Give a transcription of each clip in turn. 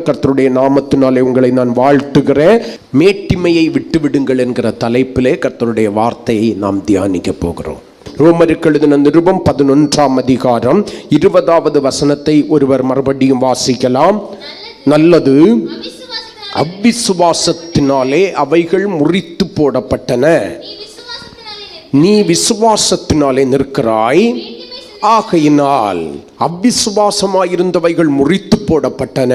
கர்த்தருடைய நாமத்தினாலே உங்களை நான் வாழ்த்துகிறேன். மேட்டிமையை விட்டுவிடுங்கள் என்கிற தலைப்பிலே கர்த்தருடைய வார்த்தையை நாம் தியானிக்க போகிறோம். ரோமருக்கு எழுதின நிருபம் 11ஆம் அதிகாரம் 20வது வசனத்தை ஒருவர் மறுபடியும் வாசிக்கலாம். நல்லது அவ்விசுவாசத்தினாலே அவைகள் முறித்து போடப்பட்டன, நீ விசுவாசத்தினாலே நிற்கிறாய். ஆகையினால் அவ்விசுவாசமாயிருந்தவைகள் முறித்து போடப்பட்டன,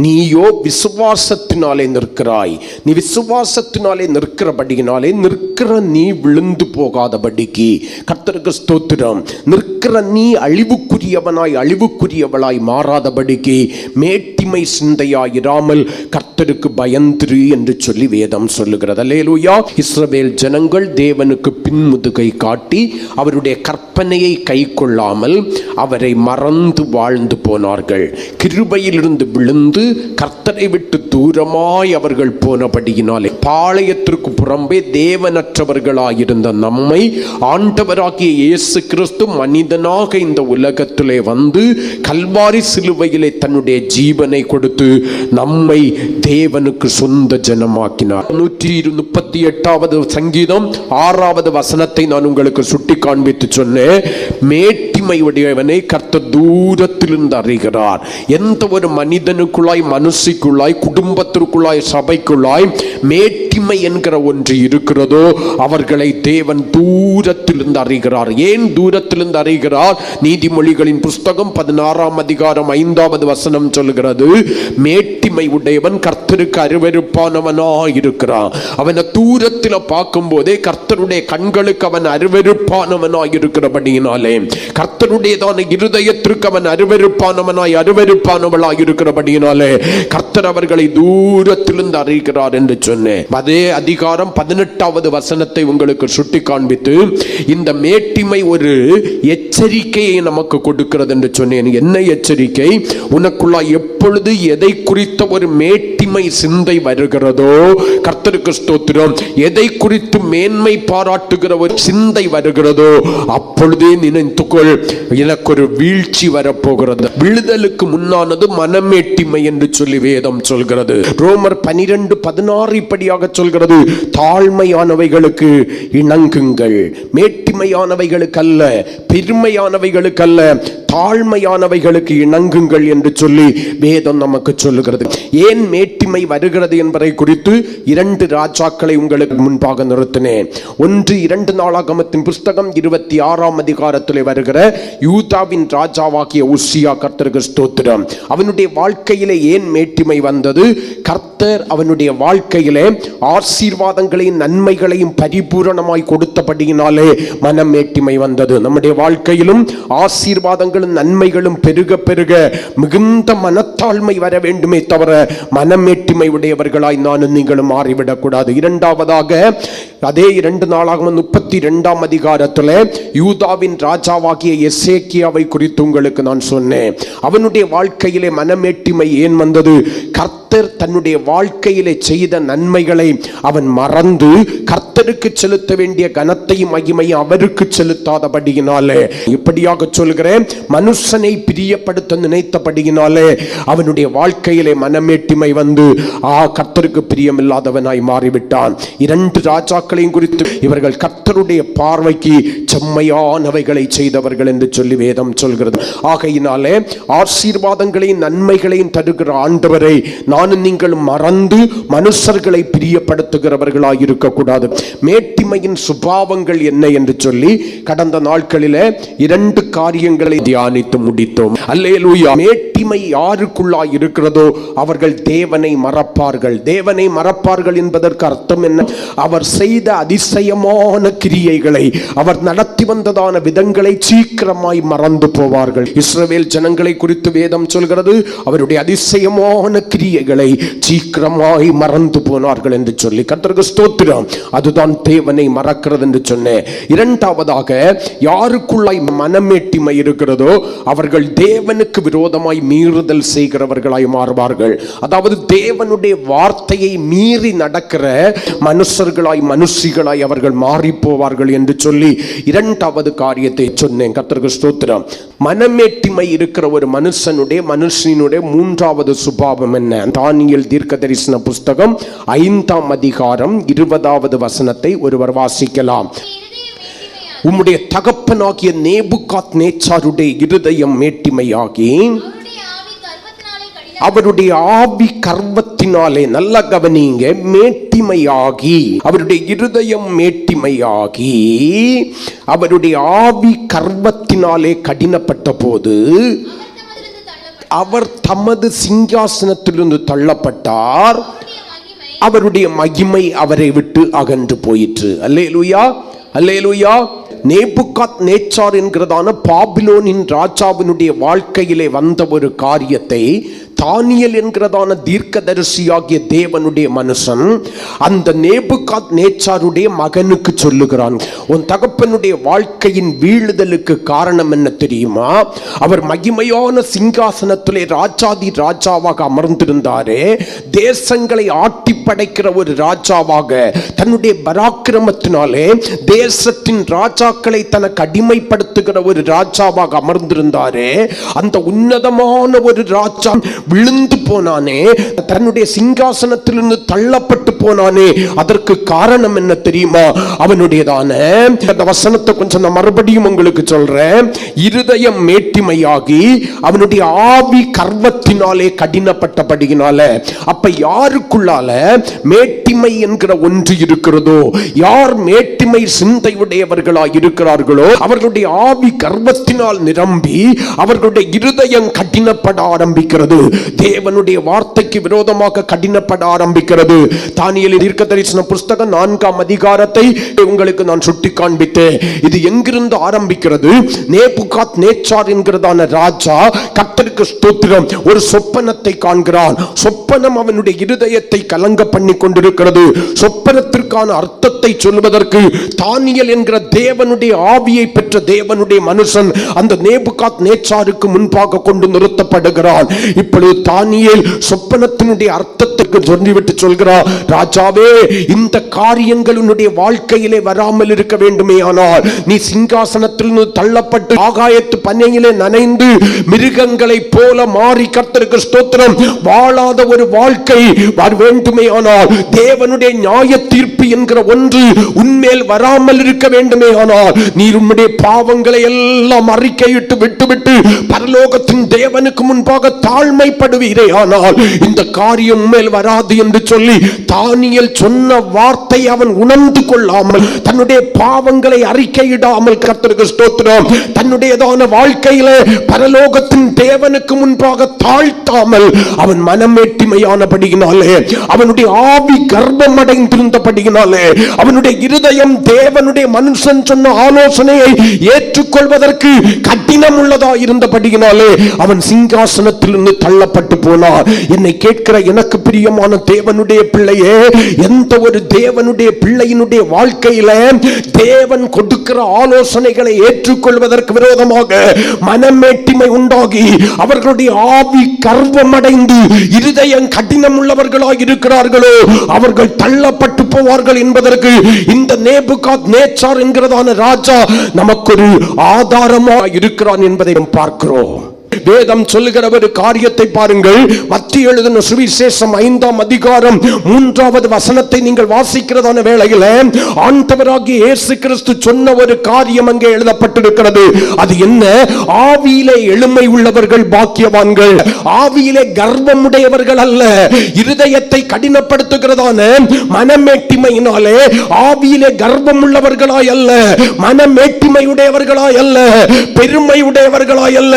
நீயோ விசுவாசத்தினாலே நிற்கிறாய். நீ விசுவாசத்தினாலே நிற்கிறபடியினாலே நிற்கிற நீ விழுந்து போகாதபடிக்கு கர்த்தருக்கு ஸ்தோத்திரம். நிற்கிற நீ அழிவுக்குரியவனாய் அழிவுக்குரியவளாய் மாறாதபடிக்கு மேட்டிமை சிந்தையாயிராமல் கர்த்தருக்கு பயந்திரு என்று சொல்லி வேதம் சொல்லுகிறது. அல்லேலூயா. இஸ்ரவேல் ஜனங்கள் தேவனுக்கு பின்முதுகை காட்டி அவருடைய கற்பனையை கை கொள்ளாமல் அவரை மறந்து வாழ்ந்து போனார்கள். கிருபையிலிருந்து விழுந்து கர்த்தரை விட்டு தூரமாய் அவர்கள் போனபடியினாலே பாளையத்திற்கு புறம்பே தேவனற்றவர்களாயிருந்த நம்மை ஆண்டவராகிய இயேசு கிறிஸ்து மனிதனாக இந்த உலகத்திலே வந்து கல்வாரி சிலுவையிலே தன்னுடைய ஜீவனை கொடுத்து நம்மை தேவனுக்கு சொந்த ஜனமாக்கினார். 138வது சங்கீதம் 6வது வசனத்தை நான் உங்களுக்கு சுட்டி காண்பித்து சொன்னேன். மேட்டிமை உடையவனை கர்த்தர் தூரத்திலிருந்து அறிகிறார். எந்த ஒரு மனிதனுக்குள்ளாய், மனுஷிக்குள்ளாய், குடும்பத்திற்குள்ளாய், சபைக்குள்ளாய் மேட்டிமை என்கிற ஒன்று இருக்கிறதோ அவர்களை தேவன் தூரத்திலிருந்து அறிகிறார். ஏன் தூரத்திலிருந்து அறிகிறார்? நீதிமொழிகளின் புஸ்தகம் 16ஆம் அதிகாரம் 5வது வசனம் சொல்கிறது, மேட்டிமை உடையவன் கர்த்தருக்கு அருவருப்பானவனாய் இருக்கிறான். அவனை தூரத்தில் பார்க்கும் போதே கர்த்தருடைய கண்களுக்கு அவன் அருவருப்பானவனாய் இருக்கிறபடியினாலே கர்த்தருடையதான இருதயத்திற்கு அவன் அருவருப்பானவனாய் அருவருப்பானவளாய் இருக்கிறபடியினாலே கர்த்தர் அவர்களை தூரத்திலிருந்து அறிகிறார் என்று சொன்னேன். அதே அதிகாரம் 18வது வசனத்தை உங்களுக்கு சுட்டி காண்பித்து இந்த மேட்டிமை ஒரு எச்சரிக்கையை நமக்கு கொடுக்கிறது என்று சொன்னேன். என்ன எச்சரிக்கை? உனக்குள்ளாய் எப்பொழுது எதை குறித்த ஒரு மேட்டிமை சிந்தை வருகிறதோ, கர்த்தருக்கு ஸ்தோத்திரம், எதை குறித்து மேன்மை பாராட்டுகிற ஒரு சிந்தை வருகிறதோ அப்பொழுதே நினைத்துக்கொள், எனக்கு ஒரு வீழ்ச்சி வரப்போகிறது. விழுதலுக்கு முன்னானது மனமேட்டிமை என்று சொல்லி வேதம் சொல்கிறது. ரோமர் 12:16 இப்படியாக சொல்கிறது, தாழ்மையானவைகளுக்கு இணங்குங்கள், மேட்டிமையானவைகளுக்கு அல்ல, பெருமையானவைகளுக்கு அல்ல, தாழ்மையானவைகளுக்கு இணங்குங்கள் என்று சொல்லி வேதம் நமக்கு சொல்லுகிறது. ஏன் மேட்டிமை வருகிறது என்பதை குறித்து 2 ராஜாக்களை உங்களுக்கு முன்பாக நிறுத்தினேன். 1-2 நாளாகமத்தின் புஸ்தகம் 26ஆம் அதிகாரத்தில் வருகிற யூதாவின் ராஜாவாகிய உசியா, கர்த்தருக்கு ஸ்தோத்திரம், அவனுடைய வாழ்க்கையிலே ஏன் மேட்டிமை வந்தது? கர்த்தர் அவனுடைய வாழ்க்கையிலே ஆசீர்வாதங்களையும் நன்மைகளையும் பரிபூரணமாய் கொடுத்தபடியினாலே மனம் மேட்டிமை வந்தது. நம்முடைய வாழ்க்கையிலும் ஆசீர்வாதங்களும் நன்மைகளும் பெருக பெருக மிகுந்த மனத்தாழ்மை வர வேண்டுமே தவிர மனமேட்டிமை உடையவர்களாய் நானும் நீங்களும் மாறிவிடக் கூடாது. இரண்டாவதாக, அதே 2 நாளாகமம் 32ஆம் அதிகாரத்தில் யூதாவின் ராஜாவாகிய எசேக்கியாவை குறித்து உங்களுக்கு நான் சொன்னேன். அவனுடைய வாழ்க்கையிலே மனமேட்டிமை ஏன் வந்தது? கர்த்தர் தன்னுடைய வாழ்க்கையிலே செய்த நன்மைகளை அவன் மறந்து கர்த்தருக்கு செலுத்த வேண்டிய கனத்தையும் மகிமையும் அவருக்கு செலுத்தாதபடியினாலே, இப்படியாக சொல்கிறேன், மனுஷனை பிரியப்படுத்த நினைத்தபடியினாலே அவனுடைய வாழ்க்கையிலே மனமேட்டிமை வந்து கர்த்தருக்கு பிரியமில்லாதவனாய் மாறிவிட்டான். 2 ராஜாக்களையும் குறித்து இவர்கள் கர்த்தருடைய பார்வைக்கு செம்மையானவைகளை செய்தவர்கள் என்று சொல்லி வேதம் சொல்கிறது. ஆகையினாலே ஆசீர்வாதங்களையும் நன்மைகளையும் தருகிற ஆண்டவரை நானும் நீங்களும் மறந்து மனுஷர்களை பிரியப்படுத்துகிறவர்களாய் இருக்கக்கூடாது. மேட்டிமையின் சுபாவங்கள் என்ன என்று சொல்லி கடந்த நாட்களிலே 2 காரியங்களை தியானித்து முடித்தோம். அல்லேலூயா. மேட்டிமை யாருக்குள்ளாய் இருக்கிறதோ அவர்கள் தேவனை மறப்பார்கள். தேவனை மறப்பார்கள் என்பதற்கு அர்த்தம் என்ன? அவர் செய்த அதிசயமான கிரியைகளை, அவர் நடத்தி வந்ததான விதங்களை சீக்கிரமாய் மறந்து போவார்கள். இஸ்ரவேல் ஜனங்களை குறித்து வேதம் சொல்கிறது, அவருடைய அதிசயமான கிரியைகளை சீக்கிரமாய் மறந்து போனார்கள் என்று சொல்லி. கர்த்தருக்கு ஸ்தோத்திரம். அதுதான் தேவனை மறக்கிறது என்று சொன்னேன். இரண்டாவதாக, யாருக்குள்ளாய் மனமேட்டிமை இருக்கிறதோ அவர்கள் தேவனுக்கு விரோதமாய் மீறுதல் செய்கிறவர்களாய் மாறுவார்கள். அதாவது தேவனுடைய வார்த்தையை மீறி நடக்கிற மனுஷர்களாய் மனுஷிகளாய் அவர்கள் மாறி போவார்கள் என்று சொல்லி இரண்டாவது காரியத்தை சொன்னேன். கர்த்தருக்கு ஸ்தோத்திரம். மனமேட்டிமை இருக்கிற ஒரு மனுஷனுடைய மூன்றாவது சுபாவம் என்ன? தானியேல் தீர்க்கதரிசன புஸ்தகம் 5ஆம் அதிகாரம் 20வது வசனத்தை ஒருவர் வாசிக்கலாம். உம்முடைய தகப்பனாகிய நேபுகாத்நேச்சாருடைய இருதயம் மேட்டிமையாகி அவருடைய ஆவி கர்வத்தினாலே, நல்ல கவனிங்க, மேட்டிமையாகி, அவருடைய இருதயம் மேட்டிமையாகி அவருடைய ஆவி கர்வத்தினாலே கடினப்பட்ட போது அவர் தமது சிங்காசனத்திலிருந்து தள்ளப்பட்டார். அவருடைய மகிமை அவரை விட்டு அகன்று போயிற்று. அல்லேலூயா, அல்லேலூயா. நேபுகாத்நேச்சார் என்கிறதான பாபிலோனின் ராஜாவினுடைய வாழ்க்கையிலே வந்த ஒரு காரியத்தை தானியேல் என்கிறதான தீர்க்கதரிசியாகிய தேவனுடைய மனுஷன் அந்த நேபுகாத்நேச்சாருடைய மகனுக்கு சொல்லுகிறான். உன் தகப்பனுடைய வாழ்க்கையின் வீழுதலுக்கு காரணம் என்ன தெரியுமா? அவர் மகிமையான சிங்காசனத்திலே ராஜாதி ராஜாவாக அமர்ந்திருந்தாரே, தேசங்களை ஆட்டி படைக்கிற ஒரு ராஜாவாக, தன்னுடைய பராக்கிரமத்தினாலே தேசத்தின் ராஜாக்களை தனக்கு அடிமைப்படுத்துகிற ஒரு ராஜாவாக அமர்ந்திருந்தாரே, அந்த உன்னதமான ஒரு ராஜா விழுந்து போனானே, தன்னுடைய சிங்காசனத்திலிருந்து தள்ளப்பட்டு போனானே, அதற்கு காரணம் என்ன தெரியுமா? அவனுடையதான, அந்த வசனத்தை கொஞ்சம் நான் மறுபடியும் உங்களுக்கு சொல்றேன், இருதயம் மேட்டிமையாகி அவனுடைய ஆவி கர்வத்தினாலே கடினப்பட்டபடியினால. அப்ப யாருக்குள்ளால மேட்டிமை என்கிற ஒன்று இருக்கிறதோ, யார் மேட்டிமை சிந்தை உடையவர்களாய் இருக்கிறார்களோ, அவர்களுடைய ஆவி கர்வத்தினால் நிரம்பி அவர்களுடைய இருதயம் கடினப்பட ஆரம்பிக்கிறது. தேவனுடைய வார்த்தைக்கு விரோதமாக கடினப்பட ஆரம்பிக்கிறது. தானியேல் தீர்க்கதரிசன புஸ்தகம் 4ஆம் அதிகாரத்தை உங்களுக்கு நான் சுட்டி காண்பித்தேன். இது எங்கிருந்து ஆரம்பிக்கிறது? நேபுகாத்நேச்சார் என்கிறதான ராஜா, கர்த்தருக்கு ஸ்தோத்திரம், ஒரு சொப்பனத்தை காண்கிறான். சொப்பனம் அவனுடைய இருதயத்தை கலங்க பண்ணி கொண்டிருக்கிறது. சொப்பனத்திற்கான அர்த்தத்தை சொல்வதற்கு தானியேல் என்கிற தேவனுடைய ஆவியை பெற்ற தேவனுடைய மனுஷன் அந்த நேபுகாத்நேச்சாருக்கு முன்பாக கொண்டு நிறுத்தப்படுகிறான். இப்பொழுது தானியேல் சொப்பனத்தினுடைய அர்த்தத்திற்கு சொல்லிவிட்டு சொல்கிறார், ராஜாவே, இந்த காரியங்கள் உன்னுடைய வாழ்க்கையிலே வராமல் இருக்க வேண்டுமே ஆனால் நீ சிங்காசனத்தில் தள்ளப்பட்டு ஆகாயத்து பனையிலே நனைந்து மிருகங்களை போல மாறி, கர்த்தருக்கு ஸ்தோத்திரம், வாழாத ஒரு வாழ்க்கை வர வேண்டுமே ஆனால், தேவனுடைய நியாய தீர்ப்பு என்கிற ஒன்று உன்மேல் வராமல் இருக்க வேண்டுமே ஆனால், நீ உன்னுடைய பாவங்களை எல்லாம் அறிக்கையிட்டு விட்டுவிட்டு பரலோகத்தின் தேவனுக்கு முன்பாக தாழ்மைப்படுவீரே ஆனால் இந்த காரியம் மேல் வராது என்று சொல்லி தானியேல் சொன்ன வார்த்தை அவன் உணர்ந்து கொள்ளாமல், தன்னுடைய பாவங்களை அறிக்கையிடாமல், கர்த்தருக்கு ஸ்தோத்திரம், தன்னுடையதான வாழ்க்கையில பரலோகத்தின் தேவனுக்கு முன்பாக தாழ்த்தாமல் அவன் மனமேட்டிமையானபடியினாலே, அவனுடைய ஆவி கர்வம் அடைந்திருந்தபடியினாலே, அவனுடைய இருதயம் தேவனுடைய மனுஷன் சொன்ன ஆலோசனையை ஏற்றுக்கொள்வதற்கு கடினம் உள்ளதா இருந்தபடியினாலே அவன் சிங்காசனத்திலிருந்து தள்ளப்பட்டு போனார். என்னை கேட்கிற எனக்கு பிரியமான தேவனுடைய பிள்ளையே, எந்த ஒரு தேவனுடைய பிள்ளையினுடைய வாழ்க்கையில தேவன் கொடுக்கிற ஆலோசனைகளை ஏற்றுக்கொள்வதற்கு விரோதமாக மனமேட்டிமை உண்டாகி அவர்களுடைய ஆவி கர்வமடைந்து இருதயம் கடினம் உள்ளவர்களாக இருக்கிறார்களோ அவர்கள் தள்ளப்பட்டு போவார்கள் என்பதற்கு இந்த நேபுகாத்நேச்சார் என்கிறதான ராஜா நமக்கு ஒரு ஆதாரமாக இருக்கிறான் என்பதை பார்க்கிறோம். வேதம் சொல்லுகிற ஒரு காரியத்தை பாருங்கள். மத்திய எழுதின சுவிசேஷம் 5ஆம் அதிகாரம் 3வது வசனத்தை நீங்கள் வாசிக்கிறதான வேளையில் ஆண்டவராகிய இயேசு கிறிஸ்து சொன்ன ஒரு காரியம் அங்கே எழுதப்பட்டிருக்கிறது. அது என்ன? ஆவியிலே எளிமை உள்ளவர்கள் பாக்கியவான்கள், ஆவியிலே கர்வமுடையவர்கள் அல்ல. இருதயத்தை கடினப்படுத்துகிறதான மனமேட்டிமையினாலே ஆவியிலே கர்வம் உள்ளவர்களாய் அல்ல, மனமேட்டிமையுடையவர்களாய் அல்ல, பெருமை உடையவர்களாய் அல்ல,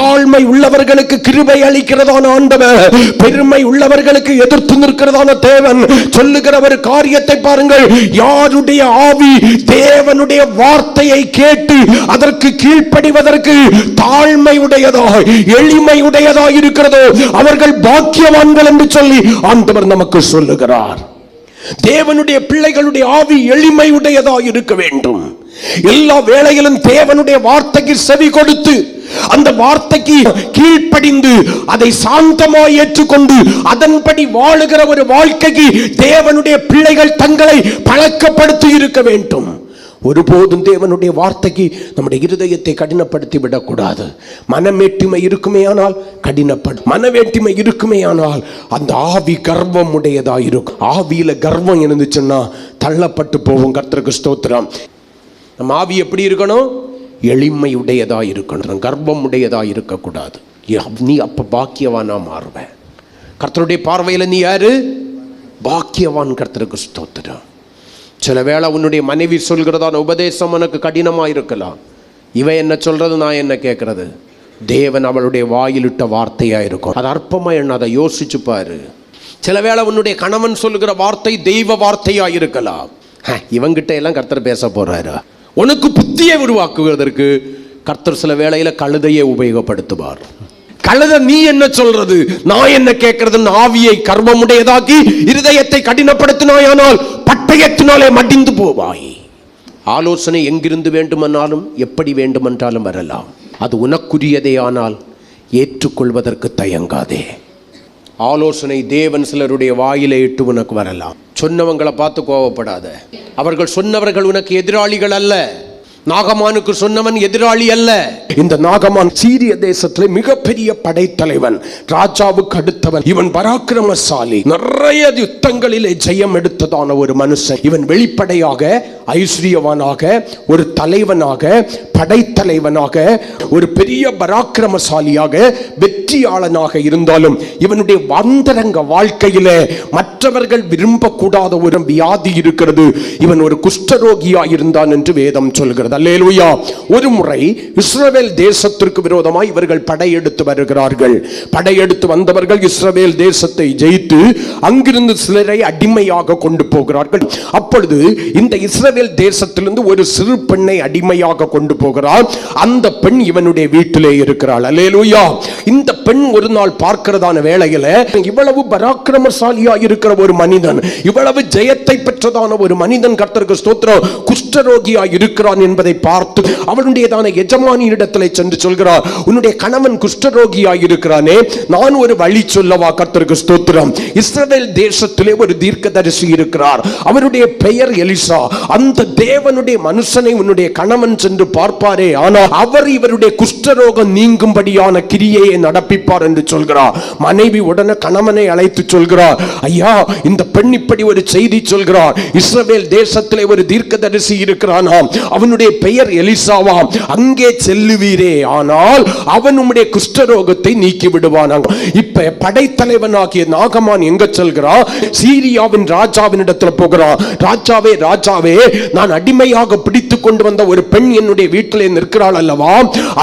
தாழ்மை உள்ளவர்களுக்கு கிருபை அளிக்கிறதான ஆண்டவர், பெருமை உள்ளவர்களுக்கு எதிர்த்து நிற்கிறதான தேவன் சொல்லுகிற ஒரு காரியத்தை பாருங்கள். யாருடைய ஆவி தேவனுடைய வார்த்தையை கேட்டு அதற்கு கீழ்ப்படிவதற்கு தாழ்மை உடையதாய் எளிமை உடையதாய் இருக்கிறதோ அவர்கள் பாக்கியவான்கள் என்று சொல்லி ஆண்டவர் நமக்கு சொல்லுகிறார். தேவனுடைய பிள்ளைகளுடைய ஆவி எளிமை உடையதாய் இருக்க வேண்டும். எல்லா வேளையிலும் தேவனுடைய வார்த்தைக்கு செவி கொடுத்து அந்த வார்த்தைக்கு கீழ்ப்படிந்து அதை சாந்தமாய் ஏற்றுக்கொண்டு அதன்படி வாழுகிற ஒரு வாழ்க்கைக்கு தேவனுடைய பிள்ளைகள் தங்களை பழக்கப்படுத்தி இருக்க வேண்டும். ஒருபோதும் தேவனுடைய வார்த்தைக்கு நம்முடைய இருதயத்தை கடினப்படுத்தி விடக்கூடாது. மனமேட்டிமை இருக்குமேயானால் கடினப்படும். மனவேட்டிமை இருக்குமேயானால் அந்த ஆவி கர்வம் உடையதா இருக்கும். ஆவியில கர்வம் இருந்துச்சுன்னா தள்ளப்பட்டு போவோம். கர்த்தருக்கு ஸ்தோத்திரம். நம்ம ஆவி எப்படி இருக்கணும்? எளிமை உடையதா இருக்கணும், கர்வம் உடையதா இருக்கக்கூடாது. நீ அப்ப பாக்கியவானா மாறுவேன். கர்த்தருடைய பார்வையில நீ யாரு? பாக்கியவான். கர்த்தருக்கு ஸ்தோத்திரம். சில வேளை உன்னுடைய மனைவி சொல்கிறதான உபதேசம் உனக்கு கடினமா இருக்கலாம். இவன் என்ன சொல்றது, நான் என்ன கேட்கறது? தேவன் அவளுடைய வாயிலிட்ட வார்த்தையா இருக்கும். அது அற்பமா என்ன, அதை யோசிச்சு பாரு. சில வேளை உன்னுடைய கணவன் சொல்கிற வார்த்தை தெய்வ வார்த்தையா இருக்கலாம். இவங்கிட்ட எல்லாம் கர்த்தர் பேச போறாரு. உனக்கு புத்தியை உருவாக்குவதற்கு கர்த்தர் சில வேளையில கழுதையை உபயோகப்படுத்துவார். கழுதை நீ என்ன சொல்றது, நான் என்ன கேட்கறது, ஆவியை கர்வமுடையதாக்கி இருதயத்தை கடினப்படுத்தினாயானால் பட்டயத்தினாலே மடிந்து போவாய். ஆலோசனை எங்கிருந்து வேண்டுமென்றாலும் எப்படி வேண்டுமென்றாலும் வரலாம். அது உனக்குரியதே, ஆனால் ஏற்றுக்கொள்வதற்கு தயங்காதே. ஆலோசனை தேவன் சிலருடைய வாயிலே இட்டு உனக்கு வரலாம். சொன்னவங்களை பார்த்து கோபப்படாத. அவர்கள் சொன்னவர்கள் உனக்கு எதிராளிகள் அல்ல. நாகமானுக்கு சொன்னவன் எதிராளி அல்ல. இந்த நாகமான் சீரிய தேசத்திலே மிகப்பெரிய படைத்தலைவன், ராஜாவுக்கு அடுத்தவன். இவன் பராக்கிரமசாலி, நிறைய யுத்தங்களிலே ஜெயம் எடுத்ததான ஒரு மனுஷன். இவன் வெளிப்படையாக ஐஸ்வர்யவானாக, ஒரு தலைவனாக, படைத்தலைவனாக, ஒரு பெரிய பராக்கிரமசாலியாக, வெற்றியாளனாக இருந்தாலும் இவனுடைய அந்தரங்க வாழ்க்கையில மற்றவர்கள் விரும்பக்கூடாத ஒரு வியாதி இருக்கிறது. இவன் ஒரு குஷ்டரோகியா இருந்தான் என்று வேதம் சொல்கிறது. அல்லேலூயா. ஒரு முறை இஸ்ரவேல் தேசத்திற்கு விரோதமாய் இவர்கள் படையெடுத்து வருகிறார்கள். படையெடுத்து வந்தவர்கள் இஸ்ரவேல் தேசத்தை ஜெயித்து அங்கிருந்து சிலரை அடிமையாக கொண்டு போகிறார்கள். அப்பொழுது இந்த இஸ்ரவேல் தேசத்திலிருந்து ஒரு சிறு பெண்ணை அடிமையாக கொண்டு போகிறார். அந்த பெண் இவனுடைய வீட்டிலே இருக்கிறாள். அல்லேலூயா. இந்த பெண் ஒரு நாள் பார்க்கிறதான வேளையில இவ்வளவு பராக்கிரமசாலியா இருக்கிற ஒரு மனிதன், இவ்வளவு ஜெயத்தை பெற்றதான ஒரு மனிதன், கர்த்தருக்கு ஸ்தோத்திரம், குஷ்டரோகியா இருக்கிறான் என்பதை பார்த்து அவனுடையதான எஜமானியிடத்திலே சென்று சொல்கிறார், உன்னுடைய கணவன் குஷ்டரோகியாய் இருக்கிறானே, நான் ஒரு வழி சொல்லவா? கர்த்தருக்கு ஸ்தோத்திரம். இஸ்ரவேல் தேசத்திலே ஒரு தீர்க்கதரிசி இருக்கிறார். அவருடைய பெயர் எலிசா. அந்த தேவனுடைய மனுஷனை உன்னுடைய கணவன் சென்று பார்ப்பாரே, ஆனால் அவர் இவருடைய குஷ்டரோகம் நீங்கும்படியான கிரியையை நடப்பிப்பார் என்று சொல்கிறார். மனைவி உடனே கணவனை அழைத்து சொல்கிறார், ஐயா, இந்த பெண் இப்படி ஒரு செய்தி சொல்கிறார், இஸ்ரவேல் தேசத்திலே ஒரு தீர்க்கதரிசி இருக்கிறானாம், அவனுடைய பெயர் எலிசாவாம், அங்கே செல்லுவீரே, ஆனால் அவன் உம்முடைய குஷ்டரோகத்தை நீக்கி விடுவானாம். இப்ப படைத்தலைவனாகிய நாகமான் எங்க செல்கிறான்? சீரியாவின் ராஜாவின் இடத்துல போகிறான். ராஜாவே, ராஜாவே, நான் அடிமையாக பிடித்துக் கொண்டு வந்த ஒரு பெண் என்னுடைய வீட்டிலே நிற்கிறாள் அல்லவா?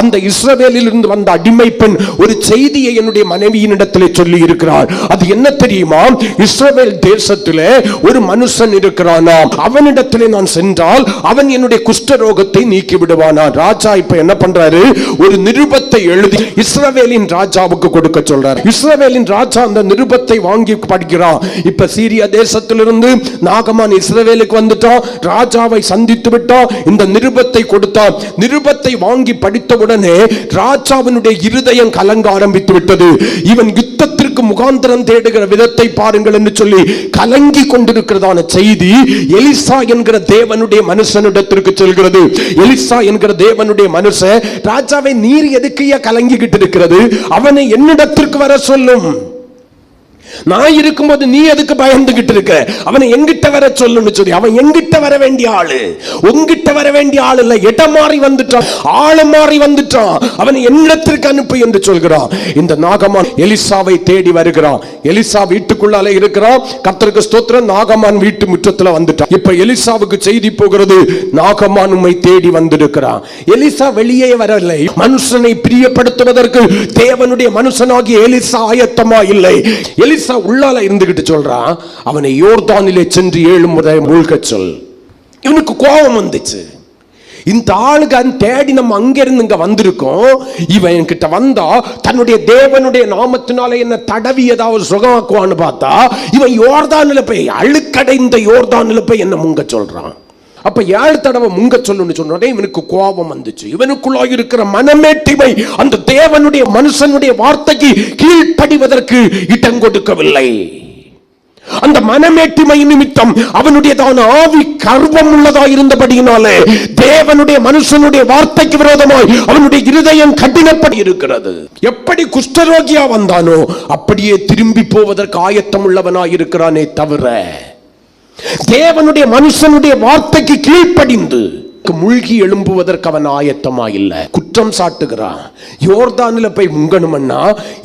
அந்த இஸ்ரவேலில் இருந்து வந்த அடிமை பெண் ஒரு செய்தியை என்னுடைய மனைவியின் இடத்திலே சொல்லி இருக்கிறார். அது என்ன தெரியுமா? இஸ்ரவேல் தேசத்திலே ஒரு மனுஷன் இருக்கிறானாம், அவனிடத்திலே நான் சென்றால் அவன் என்னுடைய குஷ்டரோகத்தை நீக்கி விடுவானா. ராஜா இப்ப என்ன பண்றாரு? ஒரு நிருபத்தை எழுதி இஸ்ரவேலின் ராஜாவுக்கு கொடுக்க சொல்றார். இஸ்ரவேலின் ராஜா அந்த நிருபத்தை வாங்கி படிக்கிறான். இப்ப சீரியா தேசத்திலிருந்து நாகமான் இஸ்ரவேலுக்கு வந்துட்டான். ராஜாவை சந்தித்து விட்டான். இந்த நிருபத்தை கொடுத்தான். நிருபத்தை வாங்கி படித்தவுடனே ராஜாவினுடைய இருதயம் கலங்க ஆரம்பித்து விட்டது. இவன் யுத்தத்திற்கு முகாந்திரம் தேடுகிற விதத்தை பாருங்கள் என்று சொல்லி கலங்கி கொண்டிருக்கிறதான செய்தி எலிசா என்கிற தேவனுடைய மனுஷனிடத்திற்கு செல்கிறது. எலிசா என்கிற தேவனுடைய மனுஷன், ராஜாவை நீர் எதுக்கையா கலங்கிக்கிட்டு இருக்கிறது? அவனை என்னிடத்திற்கு வர சொல்லும். நான் இருக்கும்போது நீ எதுக்கு பயந்துகிட்டு இருக்க? அவனை எங்கிட்ட வர சொல்லுன்னு சொல்லி. அவன் எங்கிட்ட வர வேண்டிய ஆளு, உங்கிட்ட வர வேண்டிய ஆள் இல்ல. இடம் மாறி வந்துட்டான், ஆளு மாறி வந்துட்டான். அவனை என்னிடத்திற்கு அனுப்பு என்று சொல்கிறான். இந்த நாகமான் எலிசாவை தேடி வருகிறான். எலிசா வீட்டுக்குள்ளாலே இருக்கிறான். கர்த்தருக்கு ஸ்தோத்திரம். நாகமான் வீட்டு முற்றத்துல வந்துட்டான். இப்ப எலிசாவுக்கு செய்தி போகிறது, நாகமான் உம்மை தேடி வந்திருக்கிறான். எலிசா வெளியே வரவில்லை. மனுஷனை பிரியப்படுத்துவதற்கு தேவனுடைய மனுஷனாகிய எலிசா ஆயத்தமா இல்லை. எலிசா உள்ளால இருந்துகிட்டு சொல்றான், அவனை யோர்தானிலே சென்று 7 முறை மூழ்கச் சொல். இவனுக்கு கோபம் வந்துச்சு. இந்த ஆளுக்கு தேடி நம்ம அங்கிருந்து இங்க வந்திருக்கோம். இவன் கிட்ட வந்தா தன்னுடைய தேவனுடைய நாமத்தினால என்ன தடவி ஏதாவது சுகமாக்குவான்னு பார்த்தா இவன் யோர்தானில போய், அழுக்கடைந்த யோர்தானில போய் என்ன முங்க சொல்றான். அப்ப 7 தடவை முங்க சொல்லுன்னு சொன்னோடனே இவனுக்கு கோபம் வந்துச்சு. இவனுக்குள்ளாக இருக்கிற மனமேட்டிமை அந்த தேவனுடைய மனுஷனுடைய வார்த்தைக்கு கீழ்ப்படிவதற்கு இடம் கொடுக்கவில்லை. அந்த மனமேட்டிமை நிமித்தம் அவனுடையதான ஆவி கர்வம் உள்ளதாக இருந்தபடியினாலே தேவனுடைய மனுஷனுடைய வார்த்தைக்கு விரோதமாய் அவனுடைய இருதயம் கடினப்படி இருக்கிறது. எப்படி குஷ்டரோகியா வந்தானோ அப்படியே திரும்பி போவதற்கு ஆயத்தம் உள்ளவனாய் இருக்கிறானே தவிர தேவனுடைய மனுஷனுடைய வார்த்தைக்கு கீழ்ப்படிந்து மூழ்கி எழும்புவதற்கு அவன் ஆயத்தமா இல்ல. குற்றம் சாட்டுகிறான். யோர்தானில் போய் முங்கணும்னா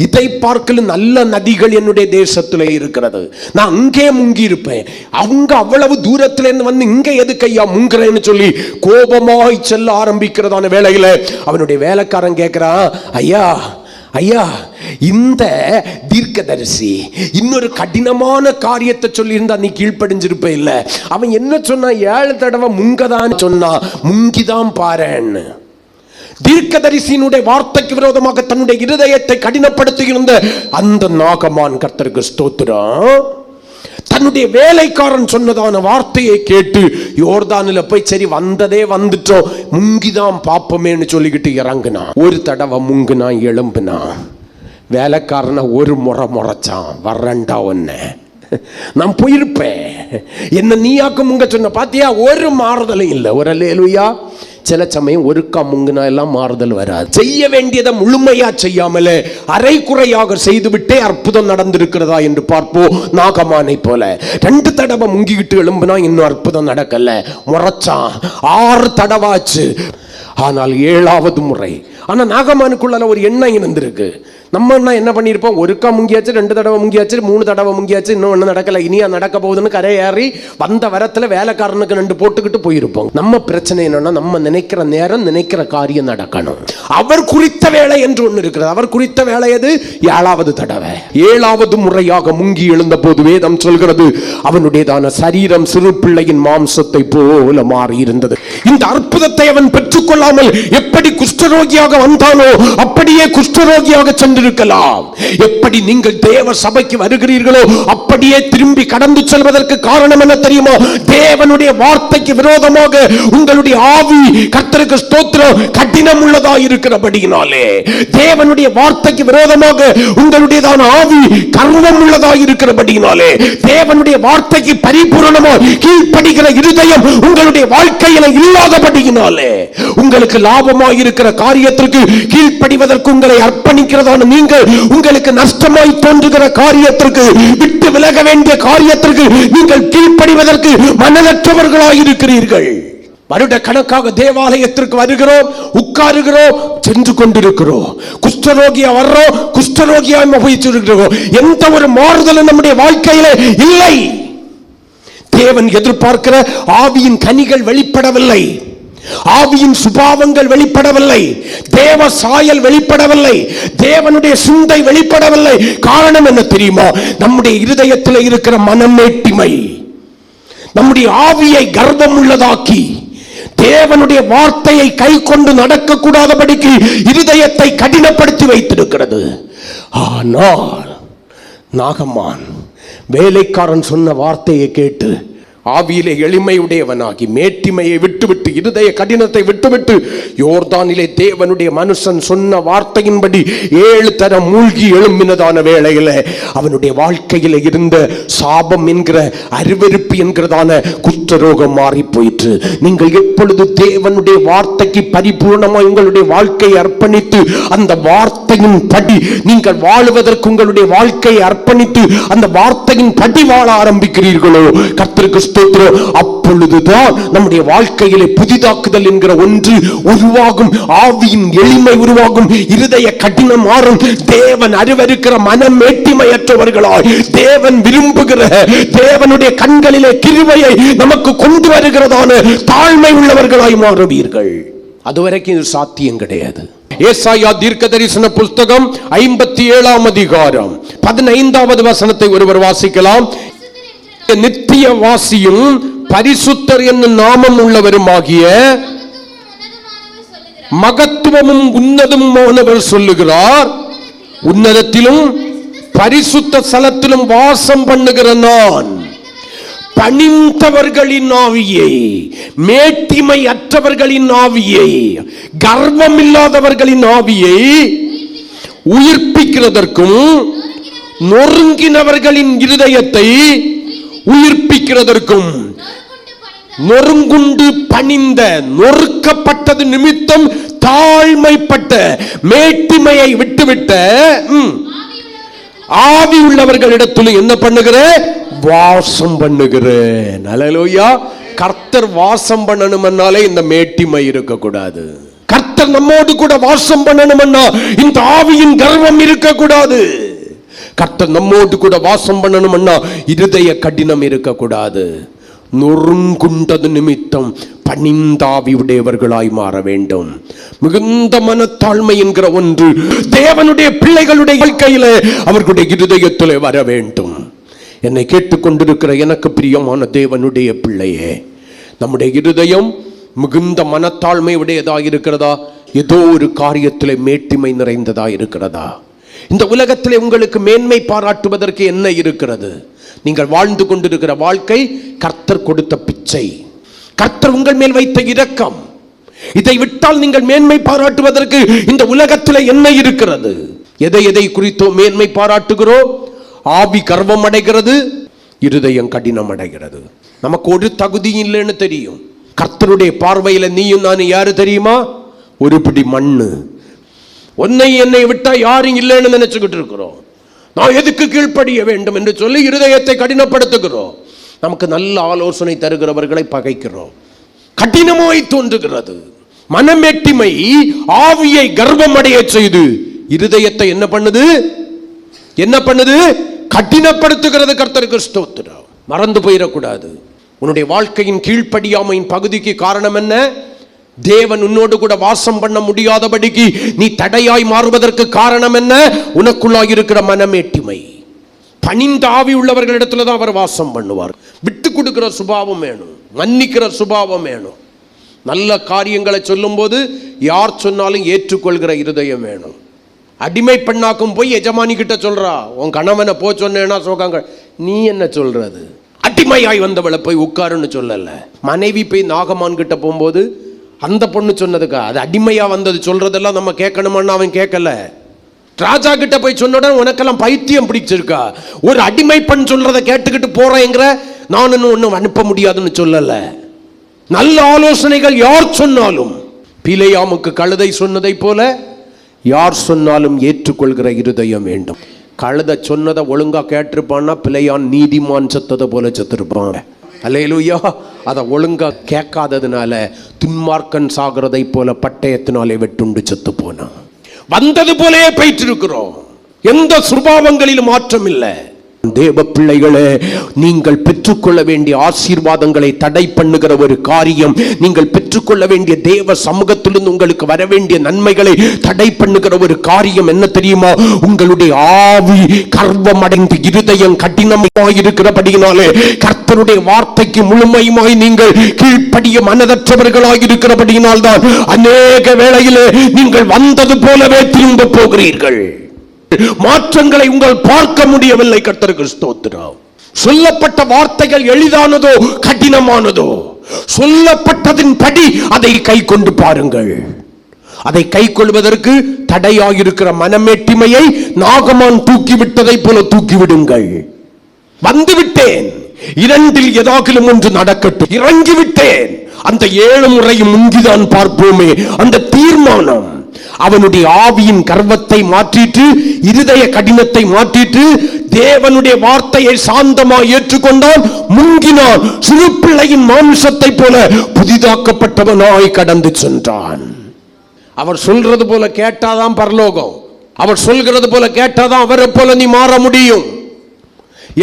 இதை பார்க்கல நல்ல நதிகள் என்னுடைய தேசத்திலே இருக்கிறது, நான் அங்கே முங்கி இருப்பேன், அவங்க அவ்வளவு தூரத்துல இருந்து வந்து இங்க எதுக்கு ஐயா முங்குறேன்னு சொல்லி கோபமாய் செல்ல ஆரம்பிக்கிறதான வேளையில அவனுடைய வேலைக்காரன் கேட்கிறான், ஐயா ஐயா இந்த தீர்க்கதரிசி இன்னொரு கடினமான காரியத்தை சொல்லி இருந்தா நீ கீழ்ப்படிஞ்சிருப்ப இல்ல. அவன் என்ன சொன்னா 7 தடவை முங்கதான் சொன்னா, முங்கிதான் பாருன்னு. தீர்க்கதரிசியினுடைய வார்த்தைக்கு விரோதமாக தன்னுடைய இருதயத்தை கடினப்படுத்துகிற அந்த நாகமான் கர்த்தருக்கு ஸ்தோத்திரம் தன்னுடைய வேலைக்காரன் சொன்னதான வார்த்தையை கேட்டு யோர்தானில் போய் சரி வந்ததே வந்துட்டோம் முங்கிதான் பாப்பமேன்னு சொல்லிக்கிட்டு இறங்குனா. ஒரு தடவை முங்குனா எழும்புனா. வேலைக்காரனை ஒரு முறை முறைச்சான், வர்றண்டா ஒன்ன நான் போயிருப்பேன், என்ன நீயாக்க முங்க சொன்ன பாத்தியா, ஒரு மாறுதலும் இல்லை. ஒரு அல்லேலூயா. சில சமயம் ஒருக்கா முங்குனா எல்லாம் மாறுதல் வராது. செய்ய வேண்டியதை முழுமையா செய்யாமலே அரை குறையாக செய்துவிட்டே அற்புதம் நடந்திருக்கிறதா என்று பார்ப்போம். நாகமானை போல 2 தடவை முங்கிக்கிட்டு எழும்புனா இன்னும் அற்புதம் நடக்கல. முறைச்சான் 6 தடவாச்சு. ஆனால் 7வது முறை. ஆனா நாகமானுக்குள்ள ஒரு எண்ணம் இருந்திருக்கு. நம்ம என்ன பண்ணியிருப்போம், ஒருக்கா முங்கியாச்சு, 2 தடவை முங்கியாச்சு, 3 தடவை முங்கியாச்சு, இன்னும் ஒன்றும் நடக்கல, இனியா நடக்க போகுதுன்னு கரை ஏறி வந்த வரத்துல வேலைக்காரனுக்கு 2 போட்டுக்கிட்டு போயிருப்போம். நம்ம பிரச்சனை என்னன்னா நம்ம நினைக்கிற நேரம் நினைக்கிற காரியம் நடக்கணும். அவர் குறித்த வேலை என்று ஒன்று இருக்கிறது. அவர் குறித்த வேலை எது? 7வது தடவை. 7வது முறையாக முங்கி எழுந்த போது வேதம் சொல்கிறது அவனுடையதான சரீரம் சிறு பிள்ளையின் மாம்சத்தை போல மாறி இருந்தது. இந்த அற்புதத்தை அவன் பெற்றுக்கொள்ளாமல் எப்படி குஷ்டரோகியாக வந்தானோ அப்படியே குஷ்டரோகியாக சென்று இருக்கலாம். எப்படி நீங்கள் தேவ சபைக்கு வருகிறீர்களோ அப்படியே திரும்பி கடந்து செல்வதற்கு காரணம் என்ன தெரியுமா? தேவனுடைய வார்த்தைக்கு விரோதமாக உங்களுடைய ஆவி கர்த்தருக்கு ஸ்தோத்திரம் கடினம் உள்ளதா இருக்கிறபடியினாலே, தேவனுடைய வார்த்தைக்கு விரோதமாக உங்களுடையதான ஆவி கர்வம் உள்ளதா இருக்கிறபடியினாலே, தேவனுடைய வார்த்தைக்கு பரிபூரணமாக கீழ்ப்படிகிற இருதயம் உங்களுடைய வாழ்க்கையில இல்லாதபடியினாலே, உங்களுக்கு லாபமாக இருக்கிற காரியத்திற்கு கீழ்ப்படிவதற்கு உங்களை அர்ப்பணிக்கிறதான நீங்கள் உங்களுக்கு நஷ்டமாய் தோன்றுகிற காரியத்திற்கு விட்டு விலக வேண்டிய காரியத்திற்கு நீங்கள் கீழ்ப்படிவதற்கு மனதற்றவர்களாய் இருக்கிறீர்கள். வருட கணக்காக தேவாலயத்திற்கு வருகிறோம், உட்காருகிறோம், சென்று கொண்டிருக்கிறோம். குஷ்டரோகியா வர்றோம், குஷ்டரோகியா போயிட்டு எந்த ஒரு மாறுதலும் நம்முடைய வாழ்க்கையில இல்லை. தேவன் எதிர்பார்க்கிற ஆவியின் கனிகள் வெளிப்படவில்லை, ஆவியின் சுபாவங்கள் வெளிப்படவில்லை, தேவ சாயல் வெளிப்படவில்லை, தேவனுடைய சிந்தை வெளிப்படவில்லை. காரணம் என்ன தெரியுமா? நம்முடைய இருதயத்தில் இருக்கிற மனமேட்டிமை நம்முடைய ஆவியை கர்வம் உள்ளதாக்கி தேவனுடைய வார்த்தையை கை கொண்டு நடக்க கூடாதபடிக்கு இருதயத்தை கடினப்படுத்தி வைத்திருக்கிறது. ஆனால் நாகமான் வேலைக்காரன் சொன்ன வார்த்தையை கேட்டு ஆவியிலே எளிமையுடையவனாகி மேட்டிமையை விட்டுவிட்டு இருதய கடினத்தை விட்டுவிட்டு யோர்தானிலே தேவனுடைய மனுஷன் சொன்ன வார்த்தையின்படி 7 தரம் மூழ்கி எழும்பினதான வேளையில அவனுடைய வாழ்க்கையில இருந்த சாபம் என்கிற அருவருப்பு என்கிறதான குஷ்டரோகம் மாறி போயிற்று. நீங்கள் எப்பொழுது தேவனுடைய வார்த்தைக்கு பரிபூர்ணமாக உங்களுடைய வாழ்க்கையை அர்ப்பணித்து அந்த வார்த்தையின் படி நீங்கள் வாழுவதற்கு உங்களுடைய வாழ்க்கையை அர்ப்பணித்து அந்த வார்த்தையின் படி வாழ ஆரம்பிக்கிறீர்களோ கர்த்தருக்கு அப்பொழுதுதான் நம்முடைய வாழ்க்கையிலே புதிதாக்குதல் என்கிற ஒன்று உருவாகும். ஆவியின் எளிமை உருவாகும், இருதய கடினம் மாறும். தேவன் அருவருக்கிற மனமேட்டிமையற்றவர்களாய் தேவன் விரும்புகிற தேவனுடைய கண்களிலே கிருபையை நமக்கு கொண்டு வருகிறதான தாழ்மை உள்ளவர்களாய் மாறுவீர்கள். அதுவரைக்கும் இது சாத்தியம் கிடையாது. ஏசாயா தீர்க்கதரிசன புஸ்தகம் 57ஆம் அதிகாரம் 15வது வசனத்தை ஒருவர் வாசிக்கலாம். நித்திய வாசியும் பரிசுத்தர் என்னும் நாமம் உள்ளவருமாகிய மகத்துவமும் உன்னதமானவர் சொல்லுகிறார், உன்னதத்திலும் பரிசுத்த ஸ்தலத்திலும் வாசம் பண்ணுகிற நான் பணிந்தவர்களின் ஆவியை, மேட்டிமை அற்றவர்களின் ஆவியை, கர்வம் இல்லாதவர்களின் ஆவியை உயிர்ப்பிக்கிறதற்கும், நொறுங்கினவர்களின் இருதயத்தை உயிர்ப்பிக்கிறதற்கும், நொறுங்குண்டு பணிந்த, நொறுக்கப்பட்டது நிமித்தம் தாழ்மைப்பட்ட, மேட்டிமையை விட்டுவிட்ட ஆவி உள்ளவர்களிடத்தில் என்ன பண்ணுகிற? வாசம் பண்ணுகிறேன். அல்லேலூயா. கர்த்தர் வாசம் பண்ணணும்னாலே இந்த மேட்டிமை இருக்க கூடாது. கர்த்தர் நம்மோடு கூட வாசம் பண்ணணும்னா இந்த ஆவியின் கர்வம் இருக்க கூடாது. கர்த்தர் நம்மோடு கூட வாசம் பண்ணணும்னா இருதய கடினம் இருக்க கூடாது. நொறுங்குண்டது நிமித்தம் பணிந்தாவி உடையவர்களாய் மாற வேண்டும். மிகுந்த மனத்தாழ்மை என்கிற ஒன்று தேவனுடைய பிள்ளைகளுடைய வாழ்க்கையில அவர்களுடைய இருதயத்திலே வர வேண்டும். என்னை கேட்டுக்கொண்டிருக்கிற எனக்கு பிரியமான தேவனுடைய பிள்ளையே, நம்முடைய இருதயம் மிகுந்த மனத்தாழ்மை உடையதாக இருக்கிறதா? ஏதோ ஒரு காரியத்திலே மேட்டிமை நிறைந்ததா இருக்கிறதா? இந்த உலகத்திலே உங்களுக்கு மேன்மை பாராட்டுவதற்கு என்ன இருக்கிறது? நீங்கள் வாழ்ந்து கொண்டிருக்கிற வாழ்க்கை கர்த்தர் கொடுத்த பிச்சை, கர்த்தர் உங்கள் மேல் வைத்த இரக்கம். இதை விட்டால் நீங்கள் மேன்மை பாராட்டுவதற்கு இந்த உலகத்தில் என்ன இருக்கிறது? எதை எதை குறித்தோ மேன்மை பாராட்டுகிறோம்? ஆவி கர்வம் அடைகிறது, இருதயம் கடினம் அடைகிறது. நமக்கு ஒரு தகுதி இல்லைன்னு தெரியும். கர்த்தருடைய பார்வையில நீயும் நான் யாரு தெரியுமா? ஒரு பிடி மண்ணு. உன்னை என்னை விட்டா யாரும் இல்லைன்னு நினைச்சுக்கிட்டு இருக்கிறோம். நான் எதுக்கு கீழ்ப்படிய வேண்டும் என்று சொல்லி இருதயத்தை கடினப்படுத்துகிறோம். நமக்கு நல்ல ஆலோசனை தருகிறவர்களை பகைக்கிறோம். கடினமாய் தோன்றுகிறது. மனமேட்டிமை ஆவியை கர்வம் அடைய செய்து இருதயத்தை என்ன பண்ணுது? என்ன பண்ணுது? கடினப்படுத்துகிறது. கர்த்தருக்கு ஸ்தோத்திரம். மறந்து போயிடக்கூடாது. உன்னுடைய வாழ்க்கையின் கீழ்ப்படியாமையின் பகுதிக்கு காரணம் என்ன? தேவன் உன்னோடு கூட வாசம் பண்ண முடியாதபடிக்கு நீ தடையாய் மாறுவதற்கு காரணம் என்ன? உனக்குள்ளாய் இருக்கிற மனமேட்டிமை. பணிந்த ஆவி உள்ளவர்களிடத்துல தான் அவர் வாசம் பண்ணுவார். விட்டு கொடுக்கிற சுபாவம் வேணும், மன்னிக்கிற சுபாவம் வேணும். நல்ல காரியங்களை சொல்லும் போது யார் சொன்னாலும் ஏற்றுக்கொள்கிற இருதயம் வேணும். அடிமை பெண்ணாக்கும் போய் எஜமானி கிட்ட சொல்றா, உன் கணவனை போ சொன்னேன்னா சோகாங்க, நீ என்ன சொல்றது? அடிமையாய் வந்தவளை போய் உட்காருன்னு சொல்லல. மனைவி போய் நாகமான் கிட்ட போகும்போது அந்த பொண்ணு சொன்னதுக்கா அது அடிமையா வந்தது சொல்றதெல்லாம் நம்ம கேட்கணுமான்னு அவன் கேட்கல. ராஜா கிட்ட போய் சொன்ன உனக்கெல்லாம் பைத்தியம் பிடிச்சிருக்கா? ஒரு அடிமை பெண் சொல்றதை கேட்டுக்கிட்டு போறேங்கிற, நான் ஒன்னும் அனுப்ப முடியாதுன்னு சொல்லல. நல்ல ஆலோசனைகள் யார் சொன்னாலும், பிலேயாமுக்கு கழுதை சொன்னதை போல யார் சொன்னாலும் ஏற்றுக்கொள்கிற இருதயம் வேண்டும். கழுதை சொன்னதை ஒழுங்கா கேட்டிருப்பான்னா பிலேயான் நீதிமான் செத்ததை போல செத்திருப்பான். அல்லேலூயா. அதை ஒழுங்கா கேட்காததுனால துன்மார்க்கன் சாகிறதை போல பட்டயத்தினாலே வெட்டுண்டு செத்து போனான். வந்தது போலே போயிட்டு இருக்கிறோம். எந்த சுபாவங்களிலும் மாற்றம் இல்லை. தேவ பிள்ளைகளே, நீங்கள் பெற்றுக்கொள்ள வேண்டிய ஆசீர்வாதங்களை தடை பண்ணுகிற ஒரு காரியம், நீங்கள் பெற்றுக்கொள்ள வேண்டிய தேவ சமூகத்திலிருந்து உங்களுக்கு வர வேண்டிய நன்மைகளை தடை பண்ணுகிற ஒரு காரியம் என்ன தெரியுமா? உங்களுடைய ஆவி கர்வம் அடைந்து இருதயம் கடினமாய் இருக்கிறபடியினாலே, கர்த்தருடைய வார்த்தைக்கு முழுமையுமாய் நீங்கள் கீழ்ப்படிய மனதற்றவர்களாய் இருக்கிறபடியினால் தான் அநேக வேளையிலே நீங்கள் வந்தது போலவே திரும்ப போகிறீர்கள். மாற்றங்களை உங்கள் பார்க்க முடியவில்லை. கர்த்தருக்கு ஸ்தோத்திரம். சொல்லப்பட்ட வார்த்தைகள் எளிதானதோ கடினமானதோ, சொல்லப்பட்டதின் படி அதை கை கொண்டு பாருங்கள். அதை கை கொள்வதற்கு தடையாயிருக்கிற மனமேட்டிமையை நாகமான் தூக்கிவிட்டதை போல தூக்கிவிடுங்கள். வந்துவிட்டேன், இரண்டில் ஏதாகிலும் ஒன்று நடக்கட்டும், இறங்கிவிட்டேன், அந்த 7 முறையும் முந்திதான் பார்ப்போமே, அந்த தீர்மானம் அவனுடைய ஆவியின் கர்வத்தை மாற்றிட்டு, இருதய கடினத்தை மாற்றிட்டு, தேவனுடைய வார்த்தையை சாந்தமாக ஏற்றுக்கொண்டான், முங்கினான். சிறு பிள்ளையின் மாம்சத்தை போல புதிதாக்கப்பட்டவனாய் கடந்து சென்றான். அவர் சொல்றது போல கேட்டாதான் பரலோகம். அவர் சொல்கிறது போல கேட்டாதான் அவரை போல நீ மாற முடியும்.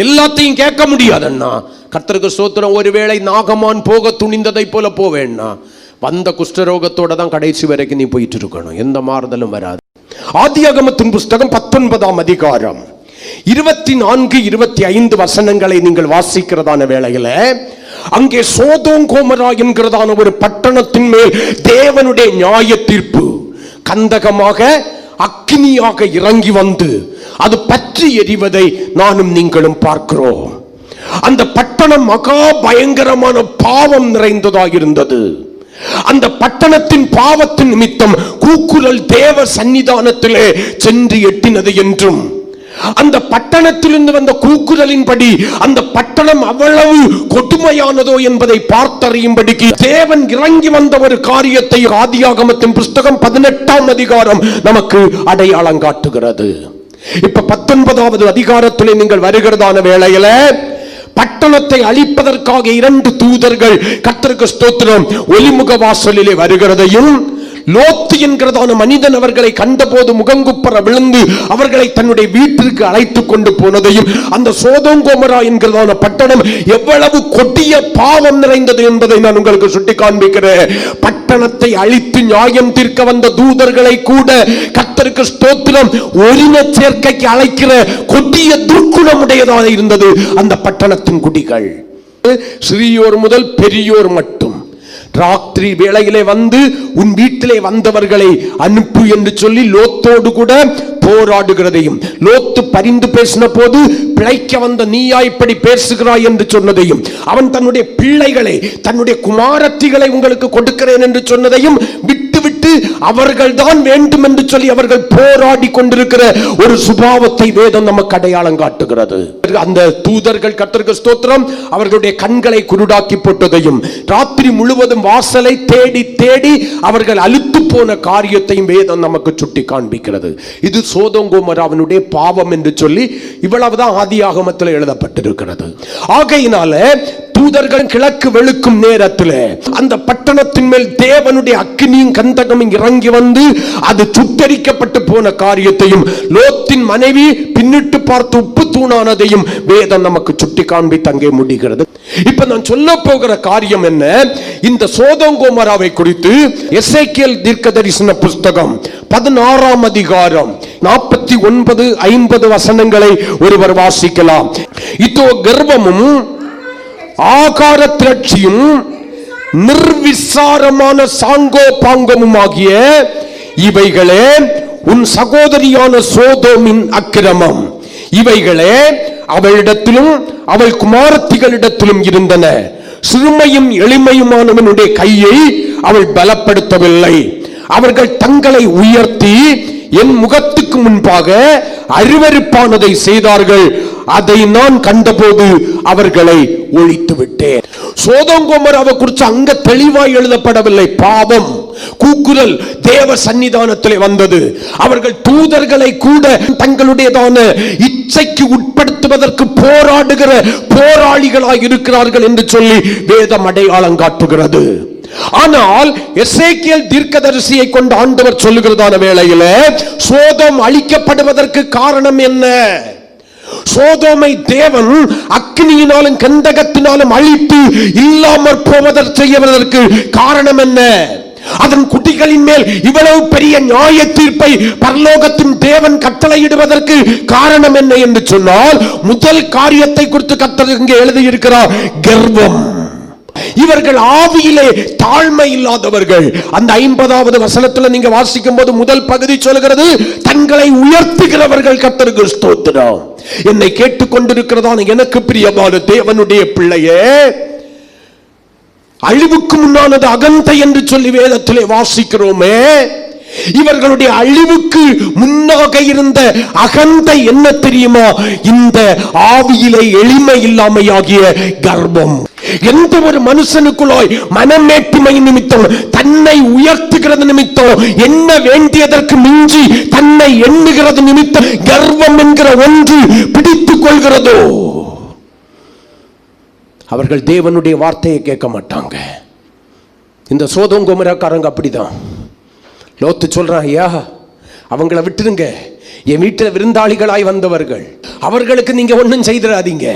எல்லாத்தையும் கேட்க முடியாதண்ணா. கர்த்தருக்கு ஸ்தோத்திரம். ஒருவேளை நாகமான் போக துணிந்ததை போல போவேன்னா, வந்த குஷ்டரோகத்தோட தான் கடைசி வரைக்கும் நீ போயிட்டு இருக்கணும். எந்த மாறுதலும் வராது. ஆதியாகமத்தின் புஸ்தகம் 19ஆம் அதிகாரம் 24, 25 வசனங்களை நீங்கள் வாசிக்கிறதான வேளையில, அங்கே சோதோம் கோமரா என்கிறதான ஒரு பட்டணத்தின் மேல் தேவனுடைய நியாய தீர்ப்பு கந்தகமாக அக்கினியாக இறங்கி வந்து அது பற்றி எரிவதை நானும் நீங்களும் பார்க்கிறோம். அந்த பட்டணம் மகா பயங்கரமான பாவம் நிறைந்ததாக இருந்தது. அந்த பட்டணத்தின் பாவத்தின் நிமித்தம் கூக்குரல் தேவ சன்னிதானத்திலே சென்று எட்டினது என்றும், அந்த பட்டணத்திலிருந்து வந்த கூக்குரலின்படி அந்த பட்டணம் அவ்வளவு கொடுமையானதோ என்பதை பார்த்தறியும்படிக்கு தேவன் இறங்கி வந்த ஒரு காரியத்தை ஆதியாகமத்தின் புஸ்தகம் 18ஆம் அதிகாரம் நமக்கு அடையாளம் காட்டுகிறது. இப்ப 19வது அதிகாரத்திலே நீங்கள் வருகிறதான வேளையில பட்டணத்தை அழிப்பதற்காக 2 தூதர்கள் கர்த்தருக்கு ஸ்தோத்திரம் ஒலிமுக வாசலிலே வருகிறதையும், லோத்து என்கிறதான மனிதன் அவர்களை கண்டபோது முகங்குப்புற விழுந்து அவர்களை தன்னுடைய வீட்டிற்கு அழைத்துக் கொண்டு போனதையும், அந்த சோதோம் கோமரா என்கிறதான பட்டணம் எவ்வளவு கொடிய பாவம் நிறைந்தது என்பதை நான் உங்களுக்கு சுட்டி காண்பிக்கிறேன். பட்டணத்தை அழித்து நியாயம் தீர்க்க வந்த தூதர்களை கூட கர்த்தருக்கு ஸ்தோத்திரம் ஒரின சேர்க்கைக்கு அழைக்கிற கொடிய துர்க்குணமுடையதாக இருந்தது அந்த பட்டணத்தின் குடிகள். சிறியோர் முதல் பெரியோர் மட்டும் ராத்திரி வேளையிலே வந்து உன் வீட்டிலே வந்தவர்களை அனுப்பு என்று சொல்லி லோத்தோடு கூட போராடுகிறதையும், லோத்து பரிந்து பேசின போது பிழைக்க வந்த நீயா இப்படி பேசுகிறாய் என்று சொன்னதையும், அவன் தன்னுடைய பிள்ளைகளை தன்னுடைய குமாரத்திகளை உங்களுக்கு கொடுக்கிறேன் என்று சொன்னதையும் விட்டுவிட்டு அவர்கள் தான் வேண்டும் என்று சொல்லி அவர்கள் போராடி கொண்டிருக்கிற ஒரு சுபாவத்தை வேதம் நமக்கு அடையாளம் காட்டுகிறது. அந்த தூதர்கள் கர்த்தருக்கு ஸ்தோத்திரம் அவர்களுடைய கண்களை குருடாக்கி போட்டதையும், ராத்திரி முழுவதும் வாசலை தேடி தேடி அவர்கள் அலுத்து போன காரியத்தையும் வேதம் நமக்கு சுட்டி காண்பிக்கிறது. இது சோதோம் கோமோராவினுடைய பாவம் என்று சொல்லி இவ்வளவுதான் ஆதியாகமத்தில் எழுதப்பட்டிருக்கிறது. ஆகையினால தூதர்கள் கிழக்கு வெளுக்கும் நேரத்தில் அந்த பட்டணத்தின் மேல் தேவனுடைய அக்கினியும் கந்தகமும் இறங்கி வந்து அது சுட்டரிக்கப்பட்டு போன காரியத்தையும், லோத்தின் மனைவி பின்னிட்டு பார்த்து உப்பு தூணானதையும் வேதம் நமக்கு சுட்டி காண்பித்து அங்கே முடிகிறது. இப்ப நான் சொல்ல போகிற காரியம் என்ன? இந்த சோதோம் கோமோராவை குறித்து எசேக்கியேல் தீர்க்கதரிசன புஸ்தகம் 16ஆம் அதிகாரம் 49-50 வசனங்களை ஒருவர் வாசிக்கலாம். இதோ கர்வமும் ஆகார திரட்சியும் நிர்விசாரமான சாங்கோ பாங்கமும் ஆகிய இவைகளே உன் சகோதரியான சோதோமின் அக்கிரமம். இவைகளே அவளிடத்திலும் அவள் குமாரத்திகளிடத்திலும் இருந்தன. சிறுமையும் எளிமையுமானவனுடைய கையை அவள் பலப்படுத்தவில்லை. அவர்கள் தங்களை உயர்த்தி என் முகத்துக்கு முன்பாக அருவருப்பானதை செய்தார்கள். அதை நான் கண்டபோது அவர்களை ஒழித்து விட்டேன். சோதோம் கோமோராவை குறித்து அங்க தெளிவாய் எழுதப்படவில்லை. பாவம் கூக்குரல் தேவ சன்னிதானத்திலே வந்தது. அவர்கள் தூதர்களை கூட தங்களுடையதான இச்சைக்கு உட்படுத்துவதற்கு போராடுகிற போராளிகளாய் இருக்கிறார்கள் என்று சொல்லி வேதம் அடையாளம் காட்டுகிறது. ஆனால் எசேக்கியேல் தீர்க்கதரிசியை கொண்டு ஆண்டவர் சொல்லுகிறதான வேளையில சோதோம் அழிக்கப்படுவதற்கு காரணம் என்ன? சோதோமை தேவன் அக்கினியினாலும் கந்தகத்தினாலும் அழித்து இல்லாமற் போவதற்கு செய்வதற்கு காரணம் என்ன? அதன் குட்டிகளின் மேல் இவ்வளவு பெரிய நியாய தீர்ப்பை பரலோகத்தின் தேவன் கட்டளையிடுவதற்கு காரணம் என்ன என்று சொன்னால், முதல் காரியத்தை குறித்து கர்த்தர் இங்கே எழுதியிருக்கிறார், கர்வம். இவர்கள் ஆவியிலே தாழ்மை இல்லாதவர்கள். அந்த 50வது வசனத்தில் நீங்க வாசிக்கும் போது முதல் பகுதி சொல்கிறது, தங்களை உயர்த்துகிறவர்கள். கர்த்தருக்கு ஸ்தோத்திரம். என்னை கேட்டுக்கொண்டிருக்கிறதான எனக்கு பிரியமான தேவனுடைய பிள்ளையே, அழிவுக்கு முன்னானது அகந்தை என்று சொல்லி வேதத்திலே வாசிக்கிறோமே. இவர்களுடைய அழிவுக்கு முன்னாக இருந்த அகந்தை என்ன தெரியுமா? இந்த ஆவியிலே எளிமை இல்லாமையாகிய கர்வம். எந்த ஒரு மனுஷனுக்குள்ளாய் மனமேட்டுமை நிமித்தம், தன்னை உயர்த்துகிறது நிமித்தம், என்ன வேண்டியதற்கு மிஞ்சி தன்னை எண்ணுகிறது நிமித்தம் கர்வம் என்கிற ஒன்று பிடித்துக் கொள்கிறதோ, அவர்கள் தேவனுடைய வார்த்தையை கேட்க மாட்டாங்க. இந்த சோதோம் கோமோராக்காரங்க அப்படிதான். லோத்து சொல்றான், ஐயா அவங்கள விட்டுருங்க, என் வீட்டில் விருந்தாளிகளாய் வந்தவர்கள், அவர்களுக்கு நீங்க ஒன்றும் செய்திடாதீங்க.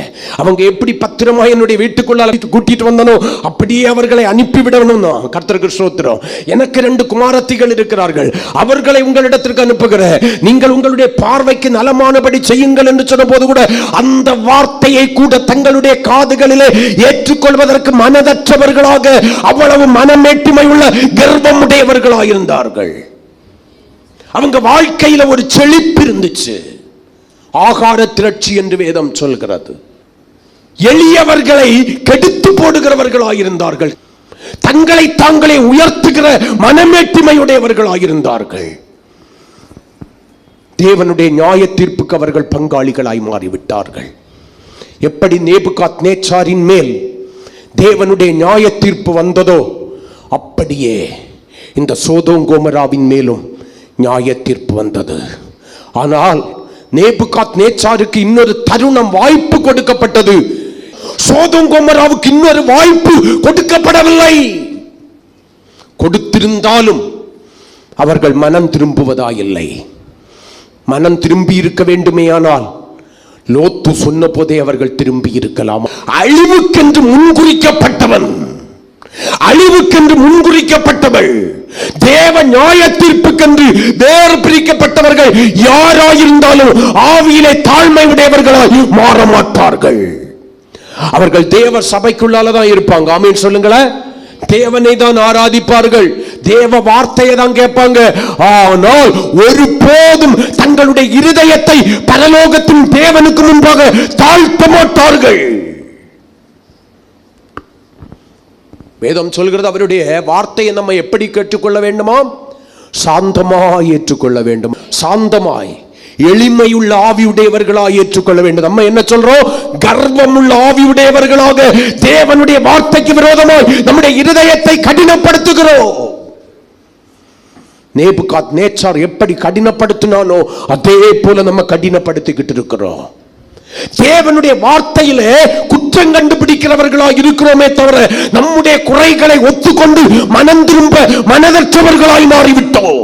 அவங்க எப்படி பத்திரமா என்னுடைய வீட்டுக்குள்ள கூட்டிட்டு வந்தனோ அப்படியே அவர்களை அனுப்பிவிடணும். கர்த்தருக்கு ஸ்தோத்திரம். எனக்கு 2 குமாரத்திகள் இருக்கிறார்கள், அவர்களை உங்களிடத்திற்கு அனுப்புகிறேன், நீங்கள் உங்களுடைய பார்வைக்கு நலமானபடி செய்யுங்கள் என்று சொன்ன போது கூட அந்த வார்த்தையை கூட தங்களுடைய காதுகளிலே ஏற்றுக்கொள்வதற்கு மனதற்றவர்களாக, அவ்வளவு மனமேட்டுமை உள்ள கர்வம் உடையவர்களாக இருந்தார்கள். அவங்க வாழ்க்கையில ஒரு செழிப்பு இருந்துச்சு. ஆகார திரட்சி என்று வேதம் சொல்கிறது. எளியவர்களை கெடுத்து போடுகிறவர்களாயிருந்தார்கள். தங்களை தாங்களே உயர்த்துகிற மனமேட்டிமையுடையவர்களாயிருந்தார்கள். தேவனுடைய நியாய தீர்ப்புக்கு அவர்கள் பங்காளிகளாய் மாறிவிட்டார்கள். எப்படி நேபுகாத்நேச்சாரின் மேல் தேவனுடைய நியாய தீர்ப்பு வந்ததோ அப்படியே இந்த சோதோம் கோமராவின் மேலும் நியாய தீர்ப்பு வந்தது. ஆனால் நேபுகாத்நேச்சாருக்கு இன்னொரு தருணம், வாய்ப்பு கொடுக்கப்பட்டது. சோதோம் கோமராவுக்கு இன்னொரு வாய்ப்பு கொடுக்கப்படவில்லை. கொடுத்திருந்தாலும் அவர்கள் மனம் திரும்புவதாயில்லை. மனம் திரும்பி இருக்க வேண்டுமேயானால் லோத்து சொன்ன போதே அவர்கள் திரும்பி இருக்கலாம். அழிவுக்கென்று முன்குறிக்கப்பட்டவன், அழிவுக்கென்று முன்குறிக்கப்பட்டவள், தேவ நியாய தீர்ப்புக்கென்று வேறு பிரிக்கப்பட்டவர்கள் யாராயிருந்தாலும் ஆவியிலே தாழ்மை உடையவர்களாய் மாற மாட்டார்கள். அவர்கள் தேவ சபைக்குள்ளாலதான் இருப்பாங்க. ஆமீன் சொல்லுங்களேன். தேவனை தான் ஆராதிப்பார்கள், தேவ வார்த்தையை தான் கேட்பாங்க. ஆனால் ஒருபோதும் தங்களுடைய இருதயத்தை பரலோகத்தின் தேவனுக்கு முன்பாக தாழ்த்த மாட்டார்கள். வேதம் சொல்கிறது, அவருடைய வார்த்தையை நம்ம எப்படி கேட்டுக்கொள்ள வேண்டுமா? சாந்தமாய் ஏற்றுக்கொள்ள வேண்டும். சாந்தமாய் எளிமையுள்ள ஆவியுடையவர்களாக ஏற்றுக்கொள்ள வேண்டும். நம்ம என்ன சொல்றோம்? கர்வம் உள்ள ஆவியுடையவர்களாக தேவனுடைய வார்த்தைக்கு விரோதமாய் நம்முடைய இருதயத்தை கடினப்படுத்துகிறோம். நேபுகாத்நேச்சார் எப்படி கடினப்படுத்தினானோ அதே போல நம்ம கடினப்படுத்திக்கிட்டு இருக்கிறோம். தேவனுடைய வார்த்தையிலே குற்றம் கண்டுபிடிக்கிறவர்களாக இருக்கிறோமே தவிர நம்முடைய குறைகளை ஒத்துக்கொண்டு மனம் திரும்ப மனதற்றவர்களாய் மாறிவிட்டோம்.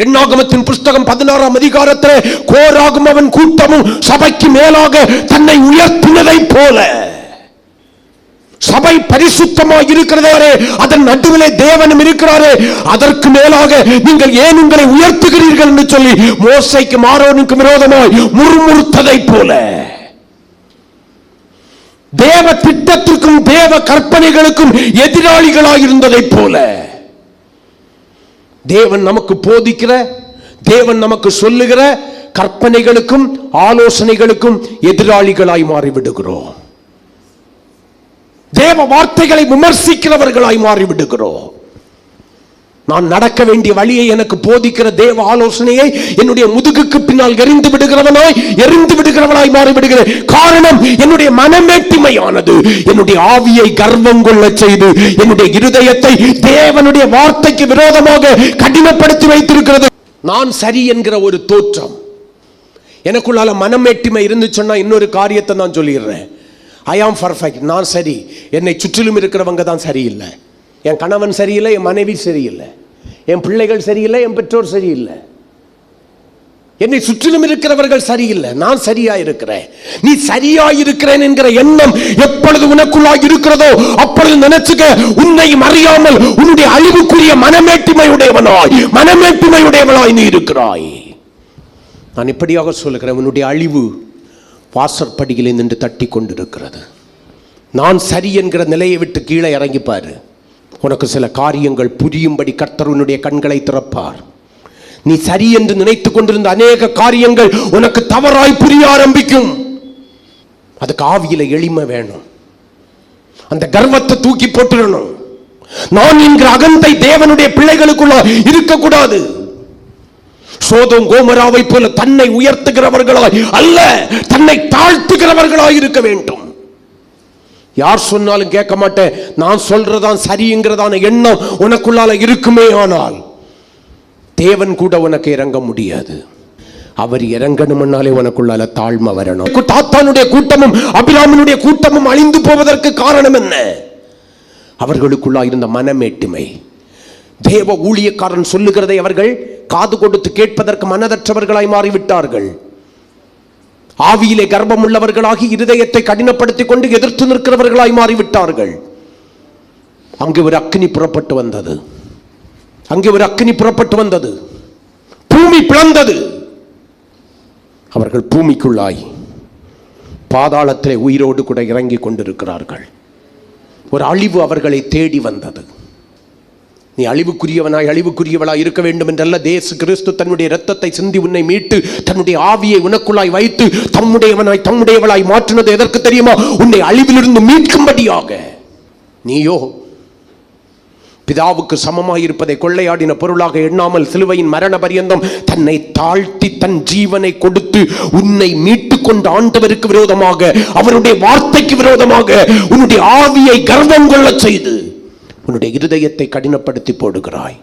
எண்ணாகமத்தின் புஸ்தகம் 16ஆம் அதிகாரத்தில் கோராகும் அவன் கூட்டமும் சபைக்கு மேலாக தன்னை உயர்த்தினதை போல, சபை பரிசுத்தமாக இருக்கிறதே, அதன் நடுவிலே தேவனும் இருக்கிறாரே, அதற்கு மேலாக நீங்கள் ஏன் உங்களை உயர்த்துகிறீர்கள் என்று சொல்லி மோசேக்கும் ஆரோனுக்கும் விரோதமாய் முறுமுறுத்ததை போல, தேவ திட்டத்திற்கும் தேவ கற்பனைகளுக்கும் எதிராளிகளாக இருந்ததை போல, தேவன் நமக்கு போதிக்கிற, தேவன் நமக்கு சொல்லுகிற கற்பனைகளுக்கும் ஆலோசனைகளுக்கும் எதிராளிகளாய் மாறிவிடுகிறோம். தேவ வார்த்தைகளை விமர்சிக்கிறவர்களாய் மாறிவிடுகிறோம். நான் நடக்க வேண்டிய வழியை எனக்கு போதிக்கிற தேவ ஆலோசனையை என்னுடைய முதுகுக்கு பின்னால் எறிந்து விடுகிறவனாய் மாறிவிடுகிறேன். காரணம், என்னுடைய மனமேட்டிமையானது என்னுடைய ஆவியை கர்வம் கொள்ள செய்து என்னுடைய இருதயத்தை தேவனுடைய வார்த்தைக்கு விரோதமாக கடினப்படுத்தி வைத்திருக்கிறது. நான் சரி என்கிற ஒரு தோற்றம் எனக்குள்ளால மனமேட்டிமை இருந்து சொன்னா இன்னொரு காரியத்தை நான் சொல்லிடுறேன். ஐ ஆம் பர்ஃபெக்ட், நான் சரி, என்னை சுற்றிலும் இருக்கிறவங்க தான் சரியில்லை. என் கணவன் சரியில்லை, என் மனைவி சரியில்லை, என் பிள்ளைகள் சரியில்லை, என் பெற்றோர் சரியில்லை, என்னை சுற்றிலும் இருக்கிறவர்கள் சரியில்லை, நான் சரியா இருக்கிறேன். நீ சரியா இருக்கிறேன் என்கிற எண்ணம் எப்பொழுது உனக்குள்ளாக இருக்கிறதோ அப்பொழுது நினைச்சுக்க, உன்னை அறியாமல் உன்னுடைய அழிவுக்குரிய மனமேட்டிமையுடையவனாய் நீ இருக்கிறாய். நான் இப்படியாக சொல்லுகிறேன், உன்னுடைய அழிவு வாசற்படியிலே நின்று தட்டி கொண்டிருக்கிறது. நான் சரி என்கிற நிலையை விட்டு கீழே இறங்கிப்பாரு, உனக்கு சில காரியங்கள் புரியும்படி கர்த்தர் உன்னுடைய கண்களை திறப்பார். நீ சரி என்று நினைத்துக் கொண்டிருந்த அநேக காரியங்கள் உனக்கு தவறாய் புரிய ஆரம்பிக்கும். அதுக்கு ஆவியில எளிமை வேணும். அந்த கர்வத்தை தூக்கி போட்டுடணும். நான் என்கிற அகந்தை தேவனுடைய பிள்ளைகளுக்குள்ள இருக்கக்கூடாது. சோதோம் கோமராவை போல தன்னை உயர்த்துகிறவர்களாய் அல்ல, தன்னை தாழ்த்துகிறவர்களாய் இருக்க வேண்டும். யார் சொன்னாலும் கேட்க மாட்டேன், நான் சொல்றதான் சரிங்கிறதான எண்ணம் உனக்குள்ளால இருக்குமே ஆனால் தேவன் கூட உனக்கு இறங்க முடியாது. அவர் இறங்கணும்னாலே உனக்குள்ளால தாழ்மை வரணும். தாத்தானுடைய கூட்டமும் அபிராமனுடைய கூட்டமும் அழிந்து போவதற்கு காரணம் என்ன? அவர்களுக்குள்ளா இருந்த மனமேட்டுமை. தேவ ஊழியக்காரன் சொல்லுகிறதை அவர்கள் காது கொடுத்து கேட்பதற்கு மனதற்றவர்களாய் மாறிவிட்டார்கள். ஆவியிலே கர்ப்பம் உள்ளவர்களாகி இருதயத்தை கடினப்படுத்திக் கொண்டு எதிர்த்து நிற்கிறவர்களாய் மாறிவிட்டார்கள். அங்கே ஒரு அக்கினி புறப்பட்டு வந்தது, பூமி பிளந்தது. அவர்கள் பூமிக்குள்ளாய் பாதாளத்திலே உயிரோடு கூட இறங்கி கொண்டிருக்கிறார்கள். ஒரு அழிவு அவர்களை தேடி வந்தது. நீ அழிவுக்குரியவளாய் இருக்க வேண்டும் என்றல்ல, இயேசு கிறிஸ்து தன்னுடைய இரத்தத்தை சிந்தி உன்னை மீட்டு தன்னுடைய ஆவியை உனக்குள்ளாய் வைத்து தம்முடையவளாய் மாற்றினது எதற்கு தெரியுமா? உன்னை அழிவிலிருந்து மீட்கும்படியாக. நீயோ பிதாவுக்கு சமமாய் இருப்பதை கொள்ளையாடின பொருளாக எண்ணாமல் சிலுவையின் மரண பரியந்தம் தன்னை தாழ்த்தி தன் ஜீவனை கொடுத்து உன்னை மீட்டுக் கொண்ட ஆண்டவருக்கு விரோதமாக, அவருடைய வார்த்தைக்கு விரோதமாக உன்னுடைய ஆவியை கர்வம் கொள்ள செய்து உன்னுடைய இருதயத்தை கடினப்படுத்தி போடுகிறாய்.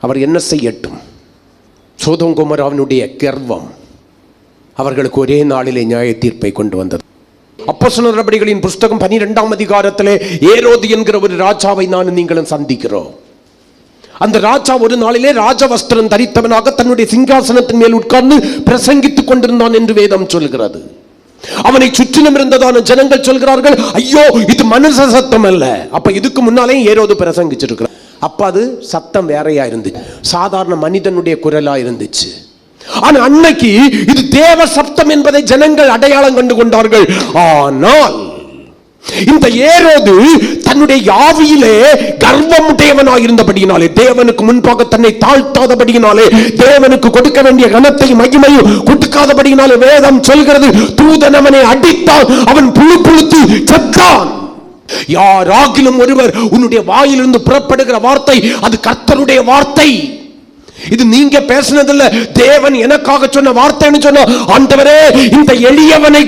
அவர் என்ன செய்யட்டும்? சோதோம் கொமோராவினுடைய கர்வம் அவர்களுக்கு ஒரே நாளிலே நியாய தீர்ப்பை கொண்டு வந்தது. அப்போஸ்தலர் நடபடிகளின் புஸ்தகம் 12ஆம் அதிகாரத்திலே ஏரோது என்கிற ஒரு ராஜாவை நான் நீங்களும் சந்திக்கிறோம். அந்த ராஜா ஒரு நாளிலே ராஜ வஸ்திரம் தரித்தவனாக தன்னுடைய சிங்காசனத்தின் மேல் உட்கார்ந்து பிரசங்கித்துக் கொண்டிருந்தான் என்று வேதம் சொல்கிறது. அவனை சுற்றிலும் இருந்ததான ஜனங்கள் சொல்கிறார்கள், ஐயோ இது மனுஷ சத்தம் அல்ல. அப்ப இதுக்கு முன்னாலே ஏரோது பிரசங்கிச்சிருக்கிறார். அப்ப அது சத்தம் வேறையா இருந்துச்சு, சாதாரண மனிதனுடைய குரலா இருந்துச்சு. ஆனா அன்னைக்கு இது தேவ சப்தம் என்பதை ஜனங்கள் அடையாளம் கண்டு கொண்டார்கள். ஆனால் இந்த ஏரோது தன்னுடைய ஆவியிலே கர்வமுடையவனாய் இருந்தபடியினாலே, தேவனுக்கு முன்பாக தன்னை தாழ்த்தாதபடியினாலே, தேவனுக்கு கொடுக்க வேண்டிய கனத்தை மகிமையும் கொடுக்காதபடியினாலே வேதம் சொல்கிறது, தூதன் அவனை அடித்தான், அவன் புழுத்து செத்தான். யாராகிலும் ஒருவர் உன்னுடைய வாயிலிருந்து புறப்படுகிற வார்த்தை அது கர்த்தருடைய வார்த்தை, இது நீங்க பேசினதில்ல, தேவன் எனக்காக சொன்ன வார்த்தைன்னு சொன்ன, ஆண்டவரே இந்த எளியவனை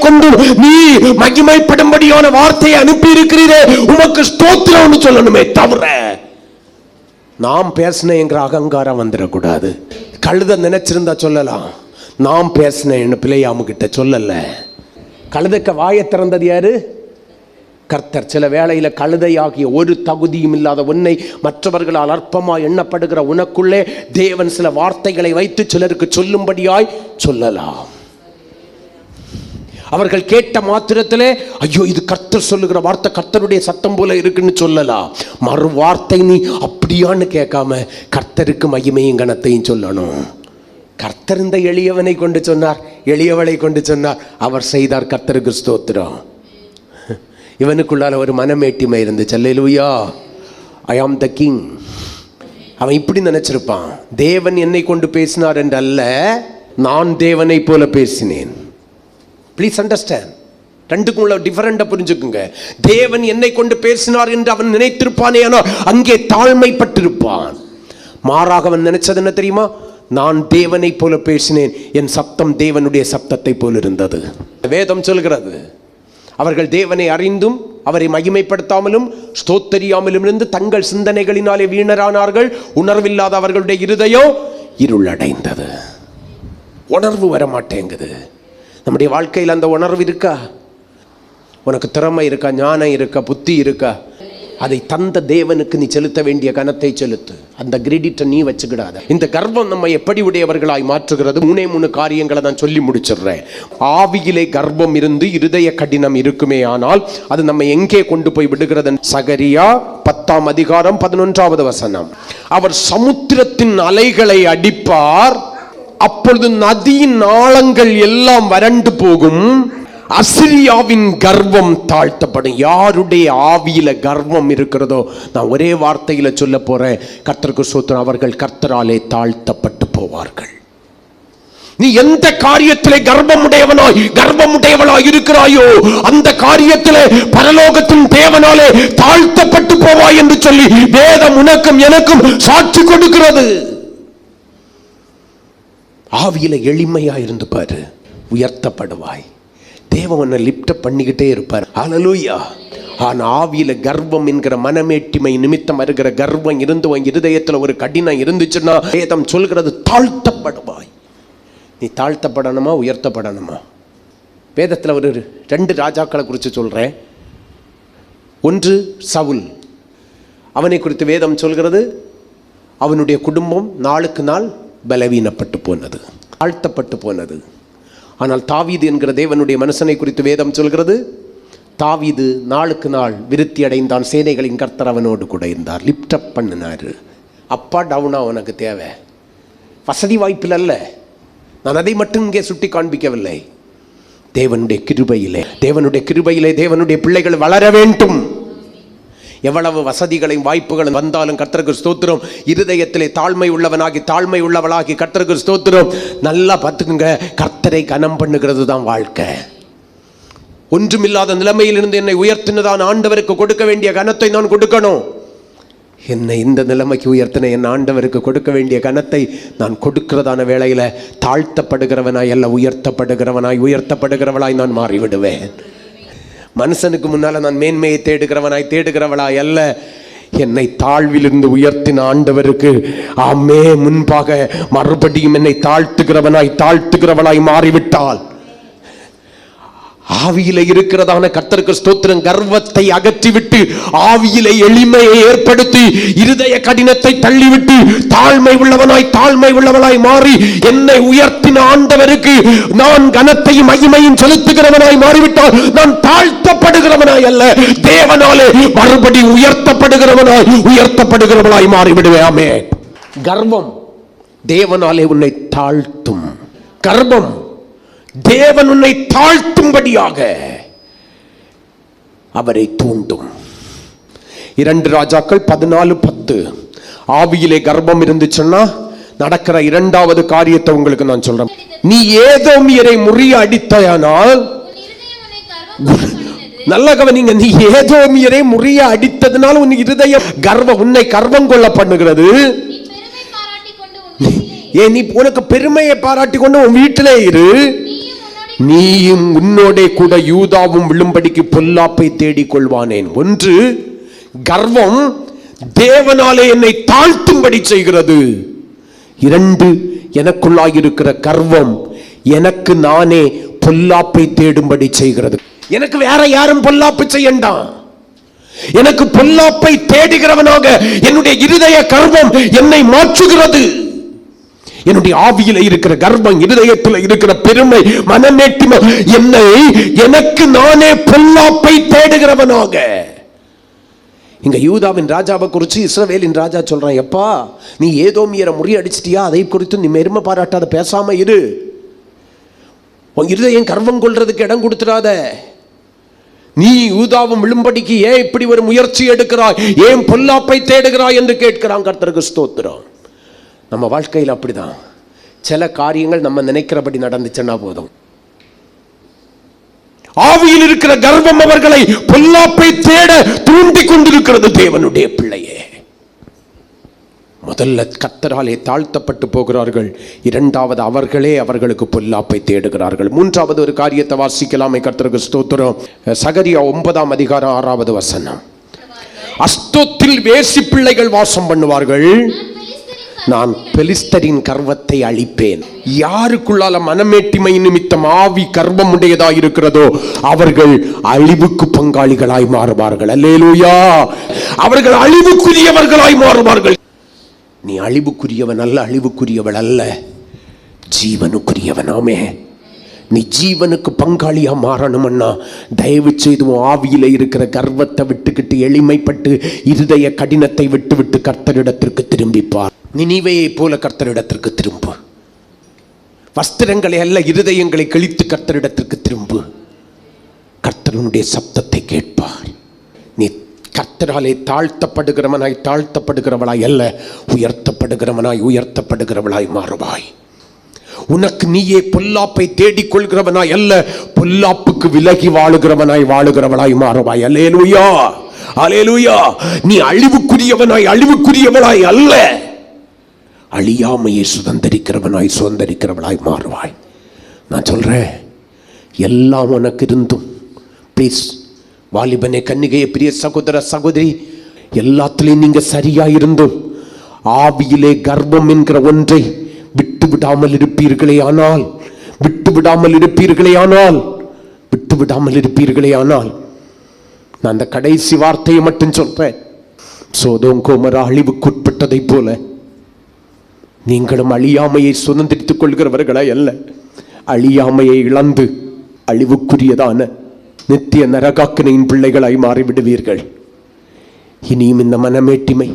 கொண்டு நீ மகிமைப்படும்படியான வார்த்தையை அனுப்பி இருக்கிறீரே, உமக்கு ஸ்தோத்திரம்னு சொல்லணுமே தவிர நாம் பேசின என்கிற அகங்காரம் வந்துடக்கூடாது. கழுத நினைச்சிருந்தா சொல்லலாம், நாம் பேசின பிள்ளையாம கிட்ட சொல்லல. கழுதைக்க வாயை திறந்தது யாரு? கர்த்தர். சில வேளையில கழுதையாகிய ஒரு தகுதியும் இல்லாத உன்னை மற்றவர்களால் அற்பமாய் எண்ணப்படுகிற உனக்குள்ளே தேவன் சில வார்த்தைகளை வைத்து சிலருக்கு சொல்லும்படியாய் சொல்லலாம். அவர்கள் கேட்ட மாத்திரத்திலே ஐயோ இது கர்த்தர் சொல்லுகிற வார்த்தை, கர்த்தருடைய சத்தம் போல இருக்குன்னு சொல்லலாம். மறு வார்த்தை நீ அப்படியான்னு கேட்காம கர்த்தருக்கு மகிமையும் கனத்தையும் சொல்லணும். கர்த்தர் இந்த எளியவனை கொண்டு சொன்னார், எளியவளை கொண்டு சொன்னார், அவர் செய்தார், கர்த்தருக்கு ஸ்தோத்திரம். இவனுக்குள்ளால ஒரு மனமேட்டிமை இருந்துச்சு. அல்லேலூயா, ஐ ஆம் த கிங். அவன் இப்படி நினைச்சிருப்பான், தேவன் என்னை கொண்டு பேசினார் என்று அல்ல, நான் தேவனை போல பேசினேன். ப்ளீஸ் அண்டர்ஸ்டாண்ட், ரெண்டுக்கும் உள்ள டிஃபரெண்டா புரிஞ்சுக்குங்க. தேவன் என்னை கொண்டு பேசினார் என்று அவன் நினைத்திருப்பானே, ஆனால் அங்கே தாழ்மைப்பட்டிருப்பான். மாறாக அவன் நினைச்சது என்ன தெரியுமா? நான் தேவனை போல பேசினேன், என் சப்தம் தேவனுடைய சப்தத்தை போல இருந்தது. வேதம் சொல்கிறது, அவர்கள் தேவனை அறிந்தும் அவரை மகிமைப்படுத்தாமலும் ஸ்தோத்தரியாமலும் இருந்து தங்கள் சிந்தனைகளினாலே வீணரானார்கள். உணர்வில்லாத அவர்களுடைய இருதயம் இருளடைந்தது. உணர்வு வர மாட்டேங்குது. நம்முடைய வாழ்க்கையில் அந்த உணர்வு இருக்கா? உனக்கு திறமை இருக்கா, ஞானம் இருக்கா, புத்தி இருக்கா? அதை தந்த தேவனுக்கு நீ செலுத்த வேண்டிய கனத்தை செலுத்து. அந்த கிரெடிட்டை நீ வச்சுக்கிடாத. இந்த கர்வம் நம்ம எப்படி உடையவர்களாய் மாற்றுகிறது? 3 காரியங்களை நான் சொல்லி முடிச்சிடுறேன். ஆவியிலே கர்வம் இருந்து இருதய கடினம் இருக்குமே ஆனால் அது நம்ம எங்கே கொண்டு போய் விடுகிறது? சகரியா 10ஆம் அதிகாரம் 11வது வசனம். அவர் சமுத்திரத்தின் அலைகளை அடிப்பார், அப்பொழுது நதியின் ஆழங்கள் எல்லாம் வறண்டு போகும், அசிரியாவின் கர்வம் தாழ்த்தப்படும். யாருடைய ஆவியில கர்வம் இருக்கிறதோ, நான் ஒரே வார்த்தையில சொல்ல போறேன், கர்த்தருக்கு ஸ்தோத்திரம், அவர்கள் கர்த்தராலே தாழ்த்தப்பட்டு போவார்கள். நீ எந்த காரியத்திலே கர்வமுடையவனாய் இருக்கிறாயோ அந்த காரியத்திலே பரலோகத்தின் தேவனாலே தாழ்த்தப்பட்டு போவாய் என்று சொல்லி வேதம் உனக்கும் எனக்கும் சாட்சி கொடுக்கிறது. ஆவியில எளிமையா இருந்து பாரு, உயர்த்தப்படுவாய். தேவனை லிப்ட் பண்ணிக்கிட்டே இருப்பார். ஹல்லேலூயா. ஆனா ஆவியில கர்வம் என்கிற மனமேட்டிமை நிமித்தம் வருகிற கர்வம் இருந்து உன் இருதயத்துல ஒரு கடினம் இருந்துச்சுன்னா வேதம் சொல்கிறது தாழ்த்தப்படுவாய். நீ தாழ்த்தப்படணுமா உயர்த்தப்படணுமா? வேதத்துல ஒரு 2 ராஜாக்களை குறித்து சொல்றேன். ஒன்று சவுல். அவனை குறித்து வேதம் சொல்கிறது, அவனுடைய குடும்பம் நாளுக்கு நாள் பலவீனப்பட்டு போனது, தாழ்த்தப்பட்டு போனது. ஆனால் தாவீது என்கிற தேவனுடைய மனுஷனை குறித்து வேதம் சொல்கிறது, தாவீது நாளுக்கு நாள் விருத்தி அடைந்தான், சேனைகளின் கர்த்தர் அவனோடு கூட இருந்தார், லிப்ட் அப் பண்ணினார். அப்பா டவுனா உனக்கு தேவை, வசதி வாய்ப்பில் அல்ல. நான் அதை மட்டும் இங்கே சுட்டி காண்பிக்கவில்லை. தேவனுடைய கிருபையிலே தேவனுடைய பிள்ளைகள் வளர வேண்டும். எவ்வளவு வசதிகளையும் வாய்ப்புகளும் வந்தாலும் கர்த்தருக்கு ஸ்தோத்திரம், இருதயத்திலே தாழ்மை உள்ளவனாகி தாழ்மை உள்ளவளாகி கர்த்தருக்கு ஸ்தோத்திரம். நல்லா பார்த்துக்குங்க, கர்த்தரை கனம் பண்ணுகிறது தான் வாழ்க்கை. ஒன்றுமில்லாத நிலைமையிலிருந்து என்னை உயர்த்தினதான் ஆண்டவருக்கு கொடுக்க வேண்டிய கனத்தை நான் கொடுக்கணும். என்னை இந்த நிலைமைக்கு உயர்த்தின என் ஆண்டவருக்கு கொடுக்க வேண்டிய கனத்தை நான் கொடுக்கிறதான வேளையில தாழ்த்தப்படுகிறவனாய் அல்ல, உயர்த்தப்படுகிறவனாய் நான் மாறிவிடுவேன். மனுஷனுக்கு முன்னால நான் மேன்மையை தேடுகிறவளாய் அல்ல, என்னை தாழ்விலிருந்து உயர்த்தின ஆண்டவருக்கு ஆமே முன்பாக மறுபடியும் என்னை தாழ்த்துகிறவளாய் மாறிவிட்டால் ஆவியிலே இருக்கிறதான கர்த்தருக்கு ஸ்தோத்திரம், கர்வத்தை அகற்றிவிட்டு ஆவியிலே எளிமையை ஏற்படுத்தி இருதய கடினத்தை தள்ளிவிட்டு தாழ்மை உள்ளவளாய் மாறி என்னை உயர்த்தின ஆண்டவருக்கு நான் கனத்தையும் மகிமையும் செலுத்துகிறவனாய் மாறிவிட்டால் நான் தாழ்த்தப்படுகிறவனாய் அல்ல, தேவனாலே மறுபடி உயர்த்தப்படுகிறவளாய் மாறிவிடுவேன். ஆமென். கர்வம் தேவனாலே உன்னை தாழ்த்தும். கர்வம் தேவன் உன்னை தாழ்த்தும்படியாக அவரை தூண்டும். 2 ராஜாக்கள் 14:10. ஆவியிலே கர்வம் இருந்துச்சுன்னா நடக்கிற இரண்டாவது காரியத்தை உங்களுக்கு நான் சொல்றேன். நீ ஏதோமியரை முறிய அடித்தாயானால், நல்ல கவனிங்க, நீ ஏதோமியரை முறிய அடித்ததனால் உன் இருதயம் உன்னை கர்வம் கொள்ள பண்ணுகிறது. நீ உனக்கு பெருமையை பாராட்டி கொண்டு உன் வீட்டிலே இரு, நீயும் உன்னோட கூட யூதாவும் விழும்படிக்கு பொல்லாப்பை தேடிக் கொள்வானேன். ஒன்று, கர்வம் தேவனாலே என்னை தாழ்த்தும்படி செய்கிறது. 2, எனக்குள்ளாயிருக்கிற கர்வம் எனக்கு நானே பொல்லாப்பை தேடும்படி செய்கிறது. எனக்கு வேற யாரும் பொல்லாப்பு செய்யண்டாம், எனக்கு பொல்லாப்பை தேடுகிறவனாக என்னுடைய இருதய கர்வம் என்னை மாற்றுகிறது. என்னுடைய ஆவியில இருக்கிற கர்வம், இருதயத்தில் இருக்கிற பெருமை, மனநேட்டிமை என்னை எனக்கு நானே பொல்லாப்பை தேடுகிறவனாக. இங்க யூதாவின் ராஜாவை குறித்து இஸ்ரவேலின் ராஜா சொல்றான், எப்பா நீ ஏதோமியரை முறியடிச்சிட்டியா, அதை குறித்து நீ பெருமை பாராட்டாத, பேசாம இரு, உன் இருதயம் கர்வம் கொள்றதுக்கு இடம் கொடுத்துடாத. நீ யூதாவும் விழும்படிக்கு ஏன் இப்படி ஒரு முயற்சி எடுக்கிறாய், ஏன் பொல்லாப்பை தேடுகிறாய் என்று கேட்கிறான். கர்த்தருக்கு ஸ்தோத்திரம். நம்ம வாழ்க்கையில் அப்படிதான், சில காரியங்கள் நம்ம நினைக்கிறபடி நடந்துச்சுன்னா போதும். ஆவியில் இருக்கிற கர்வம் அவர்களை பொல்லாப்பை தேட தூண்டி கொண்டிருக்கிறது. தேவனுடைய பிள்ளையே, முதல்ல கர்த்தராலே தாழ்த்தப்பட்டு போகிறார்கள், இரண்டாவது அவர்களே அவர்களுக்கு பொல்லாப்பை தேடுகிறார்கள். மூன்றாவது ஒரு காரியத்தை வாசிக்கலாமே. கர்த்தருக்கு ஸ்தோத்திரம். சகரியா 9:6. அஸ்தோத்தில் வேசி பிள்ளைகள் வாசம் பண்ணுவார்கள், நான் பெலிஸ்தரின் கர்வத்தை அழிப்பேன். யாருக்குள்ளால மனமேட்டிமை நிமித்தம் ஆவி கர்வம் உடையதாய் இருக்கிறதோ அவர்கள் அழிவுக்கு பங்காளிகளாய் மாறுவார்கள். அல்லேலூயா. அவர்கள் அழிவுக்குரியவர்களாய் மாறுவார்கள். நீ அழிவுக்குரியவன் அல்ல, அழிவுக்குரியவள் அல்ல, ஜீவனுக்குரியவனாமே. நீ ஜீவனுக்கு பங்காளியா மாறணும்னா தயவு செய்து ஆவியில இருக்கிற கர்வத்தை விட்டுக்கிட்டு எளிமைப்பட்டு இருதய கடினத்தை விட்டு கர்த்தரிடத்திற்கு திரும்பிப்பார். நினிவேயை போல கர்த்தரிடத்திற்கு திரும்பு. வஸ்திரங்களை அல்ல, இருதயங்களை கிழித்து கர்த்தரிடத்திற்கு திரும்பு. கர்த்தருடைய சப்தத்தை கேட்பார். நீ கர்த்தராலே தாழ்த்தப்படுகிறவளாய் அல்ல, உயர்த்தப்படுகிறவளாய் மாறுவாய். உனக்கு நீயே பொல்லாப்பை தேடிக்கொள்கிறவனாய் அல்ல, பொல்லாப்புக்கு விலகி வாழுகிறவளாய் மாறுவாய். அல்லேலூயா, அல்லேலூயா. நீ அழிவுக்குரியவளாய் அல்ல, அழியாமையை சுதந்தரிக்கிறவளாய் மாறுவாய். நான் சொல்றேன், எல்லாம் உனக்கு இருந்தும் ப்ளீஸ் வாலிபனே, கன்னிகையே, பிரிய சகோதர சகோதரி, எல்லாத்திலையும் நீங்க சரியா இருந்தும் ஆவியிலே கர்வம் என்கிற ஒன்றை விட்டு விடாமல் இருப்பீர்களே ஆனால் நான் அந்த கடைசி வார்த்தையை மட்டும் சொல்றேன். சோதோம் கோமரா அழிவுக்குட்பட்டதை போல நீங்களும் அழியாமையை சுதந்திரித்துக் கொள்கிறவர்களாய் அல்ல, அழியாமையை இழந்து அழிவுக்குரியதான நித்திய நரகாக்கினையின் பிள்ளைகளாய் மாறிவிடுவீர்கள். இனியும் இந்த மனமேட்டிமை,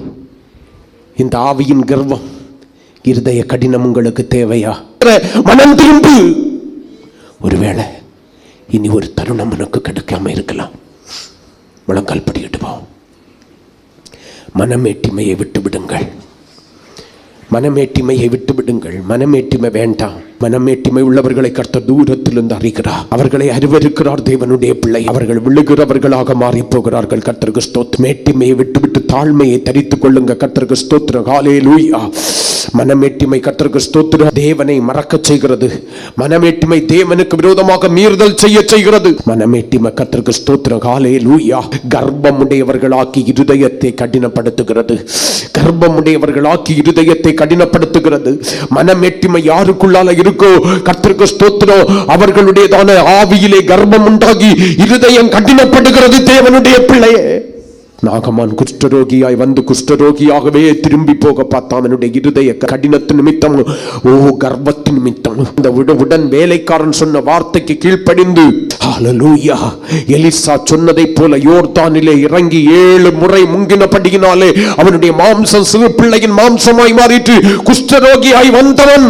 இந்த ஆவியின் கர்வம், இருதய கடினம் உங்களுக்கு தேவையா? மனம் திரும்பு. ஒருவேளை இனி ஒரு தருணம் உனக்கு கிடைக்காம இருக்கலாம். முழங்கால் படிக்கிட்டு போ. மனமேட்டிமையை விட்டு விடுங்கள். மனமேட்டிமையை விட்டு விடுங்கள். மனமேட்டிமை வேண்டாம். மனமேட்டிமை உள்ளவர்களை கர்த்தர் தூரத்திலிருந்து அறிகிறார். அவர்களை அறிவருக்கிறார். தேவனுடைய பிள்ளை அவர்கள் விழுகிறவர்களாக மாறி போகிறார்கள். கர்த்தருக்கு ஸ்தோத்திரம். மேட்டிமையை விட்டுவிட்டு தாழ்மையை தரித்துக் கொள்ளுங்க. கர்த்தருக்கு ஸ்தோத்திரம். ஹல்லேலூயா. மனமேட்டிமை கர்த்தருக்கு ஸ்தோத்திரம் தேவனை மறக்க செய்கிறது. மனமேட்டிமை தேவனுக்கு விரோதமாக மீறுதல் செய்கிறது. மனமேட்டிமை கர்த்தருக்கு ஸ்தோத்திரம். ஹல்லேலூயா. கர்ப்பமுடையவர்களாக்கி இருதயத்தை கடினப்படுத்துகிறது. கர்ப்பமுடையவர்களாக்கி இருதயத்தை கடினப்படுத்துகிறது. மனமேட்டிமை யாருக்குள்ளால இருக்கோ கர்த்தருக்கு ஸ்தோத்திரம், அவர்களுடையதான ஆவியிலே கர்ப்பம் உண்டாகி இருதயம் கடினப்படுகிறது. தேவனுடைய பிள்ளையே, நாகமான் குஷ்டரோகியாய் வந்து குஷ்டரோகியாகவே திரும்பி போக பார்த்தான். அவனுடைய இருதய கடினத்து நிமித்தம், கர்வத்து நிமித்தம் இந்த உடன் வேலைக்காரன் சொன்ன வார்த்தைக்கு கீழ்ப்படிந்து ஹல்லேலூயா எலிசா சொன்னதை போல யோர்தானிலே இறங்கி 7 முறை முங்கினபடியினாலே அவனுடைய மாம்சம் சிறு பிள்ளையின் மாம்சமாய் மாறிட்டு குஷ்டரோகியாய் வந்தவன்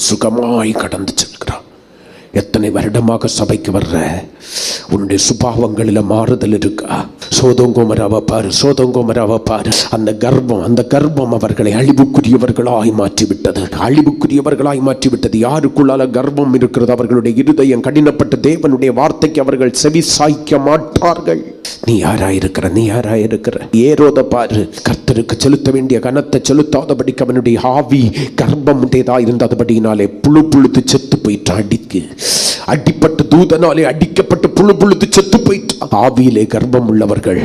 சுகமாய் கடந்து செல்கிறான். எத்தனை வருடமாக சபைக்கு வர்ற உன்னுடைய சுபாவங்களில் மாறுதல் இருக்கா? சோதோங்கோமராவை பாரு, சோதோங்கோமராவை பாரு. அந்த கர்ப்பம் அவர்களை அழிவுக்குரியவர்களாய் மாற்றிவிட்டது. அழிவுக்குரியவர்களாய் மாற்றிவிட்டது. யாருக்குள்ளால கர்ப்பம் இருக்கிறது அவர்களுடைய இருதயம் கடினப்பட்டு தேவனுடைய வார்த்தைக்கு அவர்கள் செவி சாய்க்க மாட்டார்கள். நீ யாராயிருக்கிற? நீ யாராயிருக்கிற? ஏரோத பாரு. கர்த்தருக்கு செலுத்த வேண்டிய கனத்தை செலுத்தாதபடிக்கு அவனுடைய ஆவி கர்ப்பம் உடையதா இருந்தபடியினாலே புழுத்து செத்து போயிட்டான். அடிப்பட்டு தூதனாலே அடிக்கப்பட்டு புழுத்து செத்து போயிட்டான். ஆவியிலே கர்ப்பம் உள்ளவர்கள்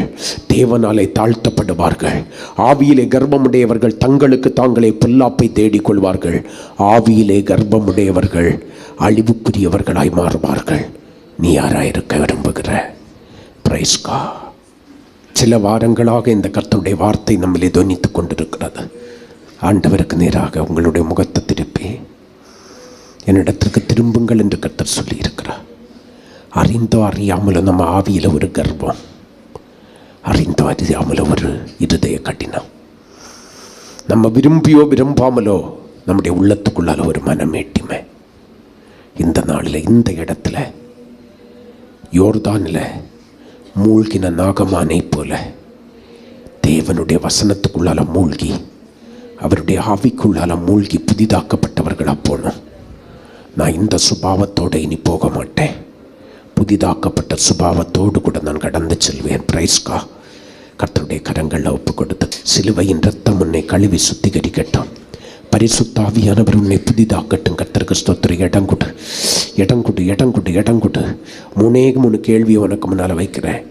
தேவனாலே தாழ்த்தப்படுவார்கள். ஆவியிலே கர்ப்பமுடையவர்கள் தங்களுக்கு தாங்களே பொல்லாப்பை தேடிக் கொள்வார்கள். ஆவியிலே கர்ப்பமுடையவர்கள் அழிவுக்குரியவர்களாய் மாறுவார்கள். நீ யாராயிருக்க விரும்புகிற? பிரைஸ் காட். சில வாரங்களாக இந்த கர்த்தருடைய வார்த்தை நம்மளே தொனித்துக் கொண்டிருக்கிறது. ஆண்டவருக்கு நேராக உங்களுடைய முகத்தை திருப்பி என்னிடத்திற்கு திரும்புங்கள் என்று கர்த்தர் சொல்லி இருக்கிறார். அறிந்தோ அறியாமலோ நம்ம ஆவியில் ஒரு கர்ப்பம், அறிந்தோ அறியாமலோ ஒரு இருதய கடினம், நம்ம விரும்பியோ விரும்பாமலோ நம்முடைய உள்ளத்துக்குள்ளால ஒரு மனமேட்டிமை. இந்த நாளில் இந்த இடத்துல யோர்தானில் மூழ்கின நாகமானை போல தேவனுடைய வசனத்துக்குள்ளால மூழ்கி அவருடைய ஆவிக்குள்ளால மூழ்கி புதிதாக்கப்பட்டவர்களாக போனோம். நான் இந்த சுபாவத்தோடு இனி போக மாட்டேன். புதிதாக்கப்பட்ட சுபாவத்தோடு கூட நான் கடந்து செல்வேன். பிரைஸ்கா. கர்த்தருடைய கரங்களில் ஒப்பு கொடுத்து சிலுவையின் ரத்தம் உன்னை கழுவி சுத்திகரிக்கட்டும். பரிசுத்தாவியானவர் உன்னை புதிதாக்கட்டும். கர்த்தருக்கு ஸ்தோத்திரம். இடங்குடு. 3 கேள்வியை உனக்கு முன்னால் வைக்கிறேன்.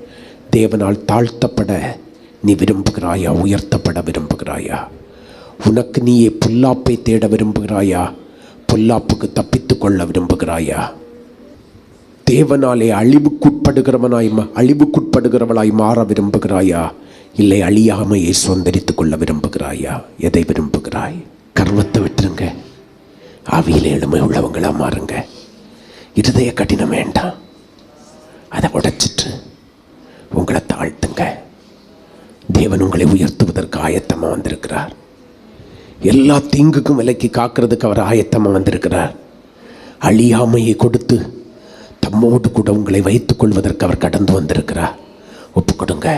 தேவனால் தாழ்த்தப்பட நீ விரும்புகிறாயா? உயர்த்தப்பட விரும்புகிறாயா? உனக்கு நீயே பொல்லாப்பை தேட விரும்புகிறாயா? பொல்லாப்புக்கு தப்பித்து கொள்ள விரும்புகிறாயா? தேவனாலே அழிவுக்குட்படுகிறவளாய் மாற விரும்புகிறாயா? இல்லை அழியாமையை சுதந்திரித்துக் கொள்ள விரும்புகிறாயா? எதை விரும்புகிறாய்? கர்வத்தை விட்டுருங்க. ஆவியில் எளிமை உள்ளவங்களா மாறுங்க. இருதய கடினம் வேண்டாம். அதை உடைச்சிட்டு உங்களை தாழ்த்துங்க. தேவன் உங்களை உயர்த்துவதற்கு ஆயத்தமாக வந்திருக்கிறார். எல்லா தீங்குக்கும் விலக்கி காக்கிறதுக்கு அவர் ஆயத்தமாக வந்திருக்கிறார். அழியாமையை கொடுத்து தம்மோடு கூட உங்களை வைத்துக் கொள்வதற்கு அவர் கடந்து வந்திருக்கிறார். ஒப்புக்கொடுங்க.